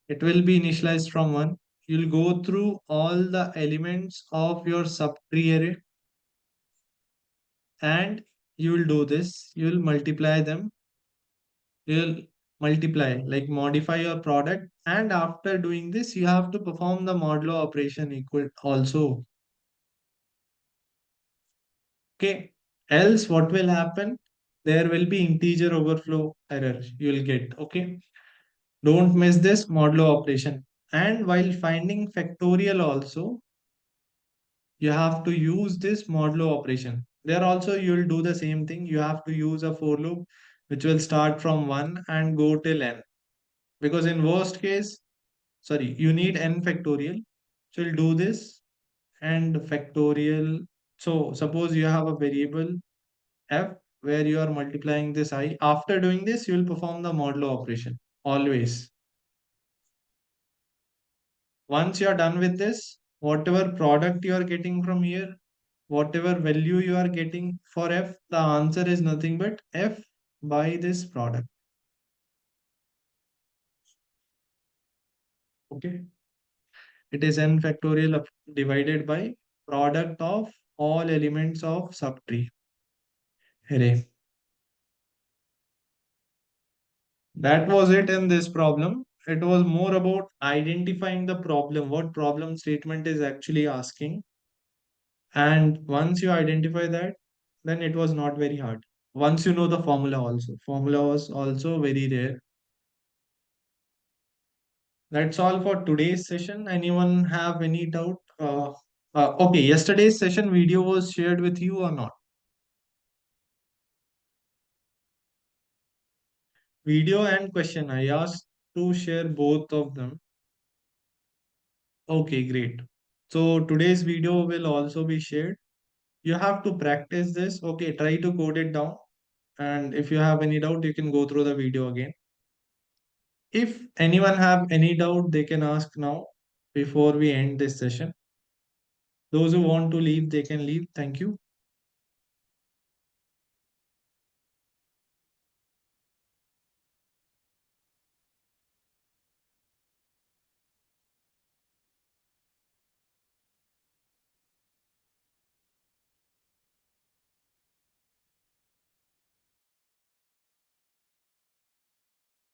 It will be initialized from one. You'll go through all the elements of your subtree array and you will do this. You will multiply them. You'll multiply, like modify your product. And after doing this, you have to perform the modulo operation equal also. Okay. Else, what will happen? There will be integer overflow error you will get. Okay. Don't miss this modulo operation. And while finding factorial also, you have to use this modulo operation. There also you will do the same thing. You have to use a for loop which will start from 1 and go till n. Because in worst case, sorry, you need n factorial. So you'll do this and factorial. So suppose you have a variable f where you are multiplying this I. After doing this, you will perform the modulo operation always. Once you are done with this, whatever product you are getting from here, whatever value you are getting for f, the answer is nothing but f by this product. Okay. It is n factorial divided by product of all elements of subtree array. That was it in this problem. It was more about identifying the problem, what problem statement is actually asking. And once you identify that, then it was not very hard. Once you know the formula also. Formula was also very rare. That's all for today's session. Anyone have any doubt? Okay, yesterday's session video was shared with you or not? Video and question. I asked to share both of them. Okay, great. So today's video will also be shared. You have to practice this. Okay, try to code it down. And if you have any doubt, you can go through the video again. If anyone have any doubt, they can ask now before we end this session. Those who want to leave, they can leave. Thank you.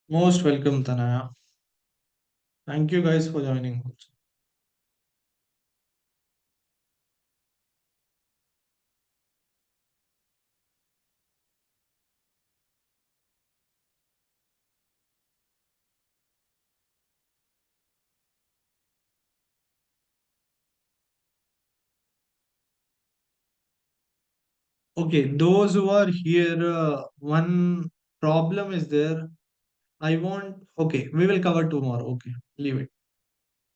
Most welcome, Tanaya. Thank you guys for joining. Okay, those who are here, one problem is there. I want, okay, we will cover tomorrow. Okay, leave it.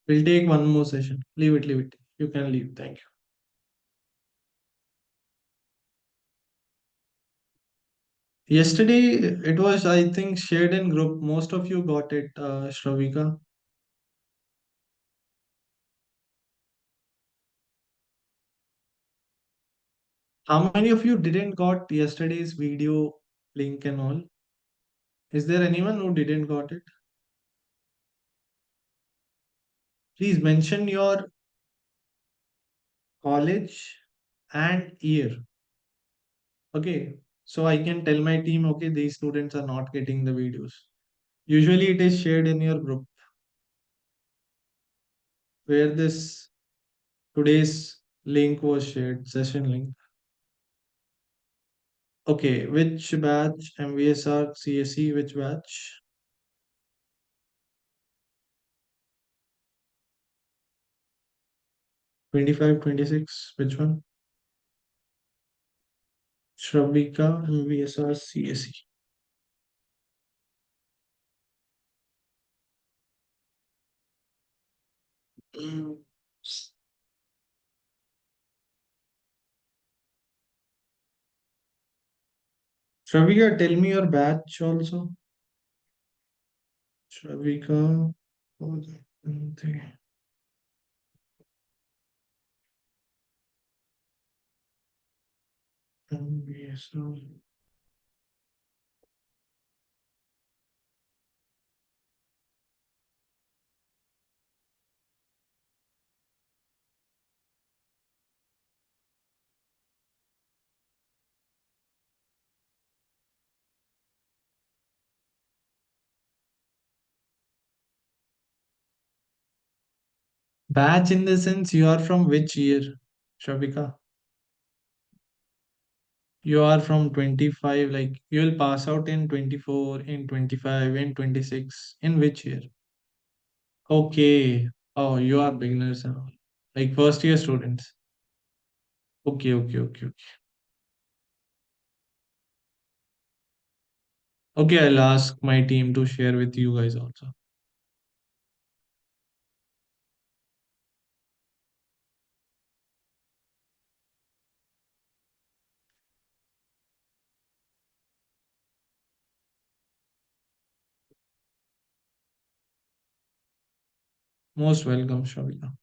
We'll take one more session. Leave it, leave it. You can leave. Thank you. Yesterday it was, I think, shared in group. Most of you got it, Shravika. How many of you didn't got yesterday's video link and all? Is there anyone who didn't got it? Please mention your college and year. Okay. So I can tell my team, okay, these students are not getting the videos. Usually it is shared in your group where this today's link was shared, session link. Okay, which batch? MVSR, CSE, which batch? 25, 26, which one? Shravika, MVSR, CSE. Mm. Shravika, tell me your batch also. Shravika, oh, MVSR. Batch in the sense you are from which year, Shravika? You are from 25, like you will pass out in 24, in 25, in 26. In which year? Okay. Oh, you are beginners now. Like first year students. Okay, okay, okay, okay. Okay, I'll ask my team to share with you guys also. Most welcome, Shavika.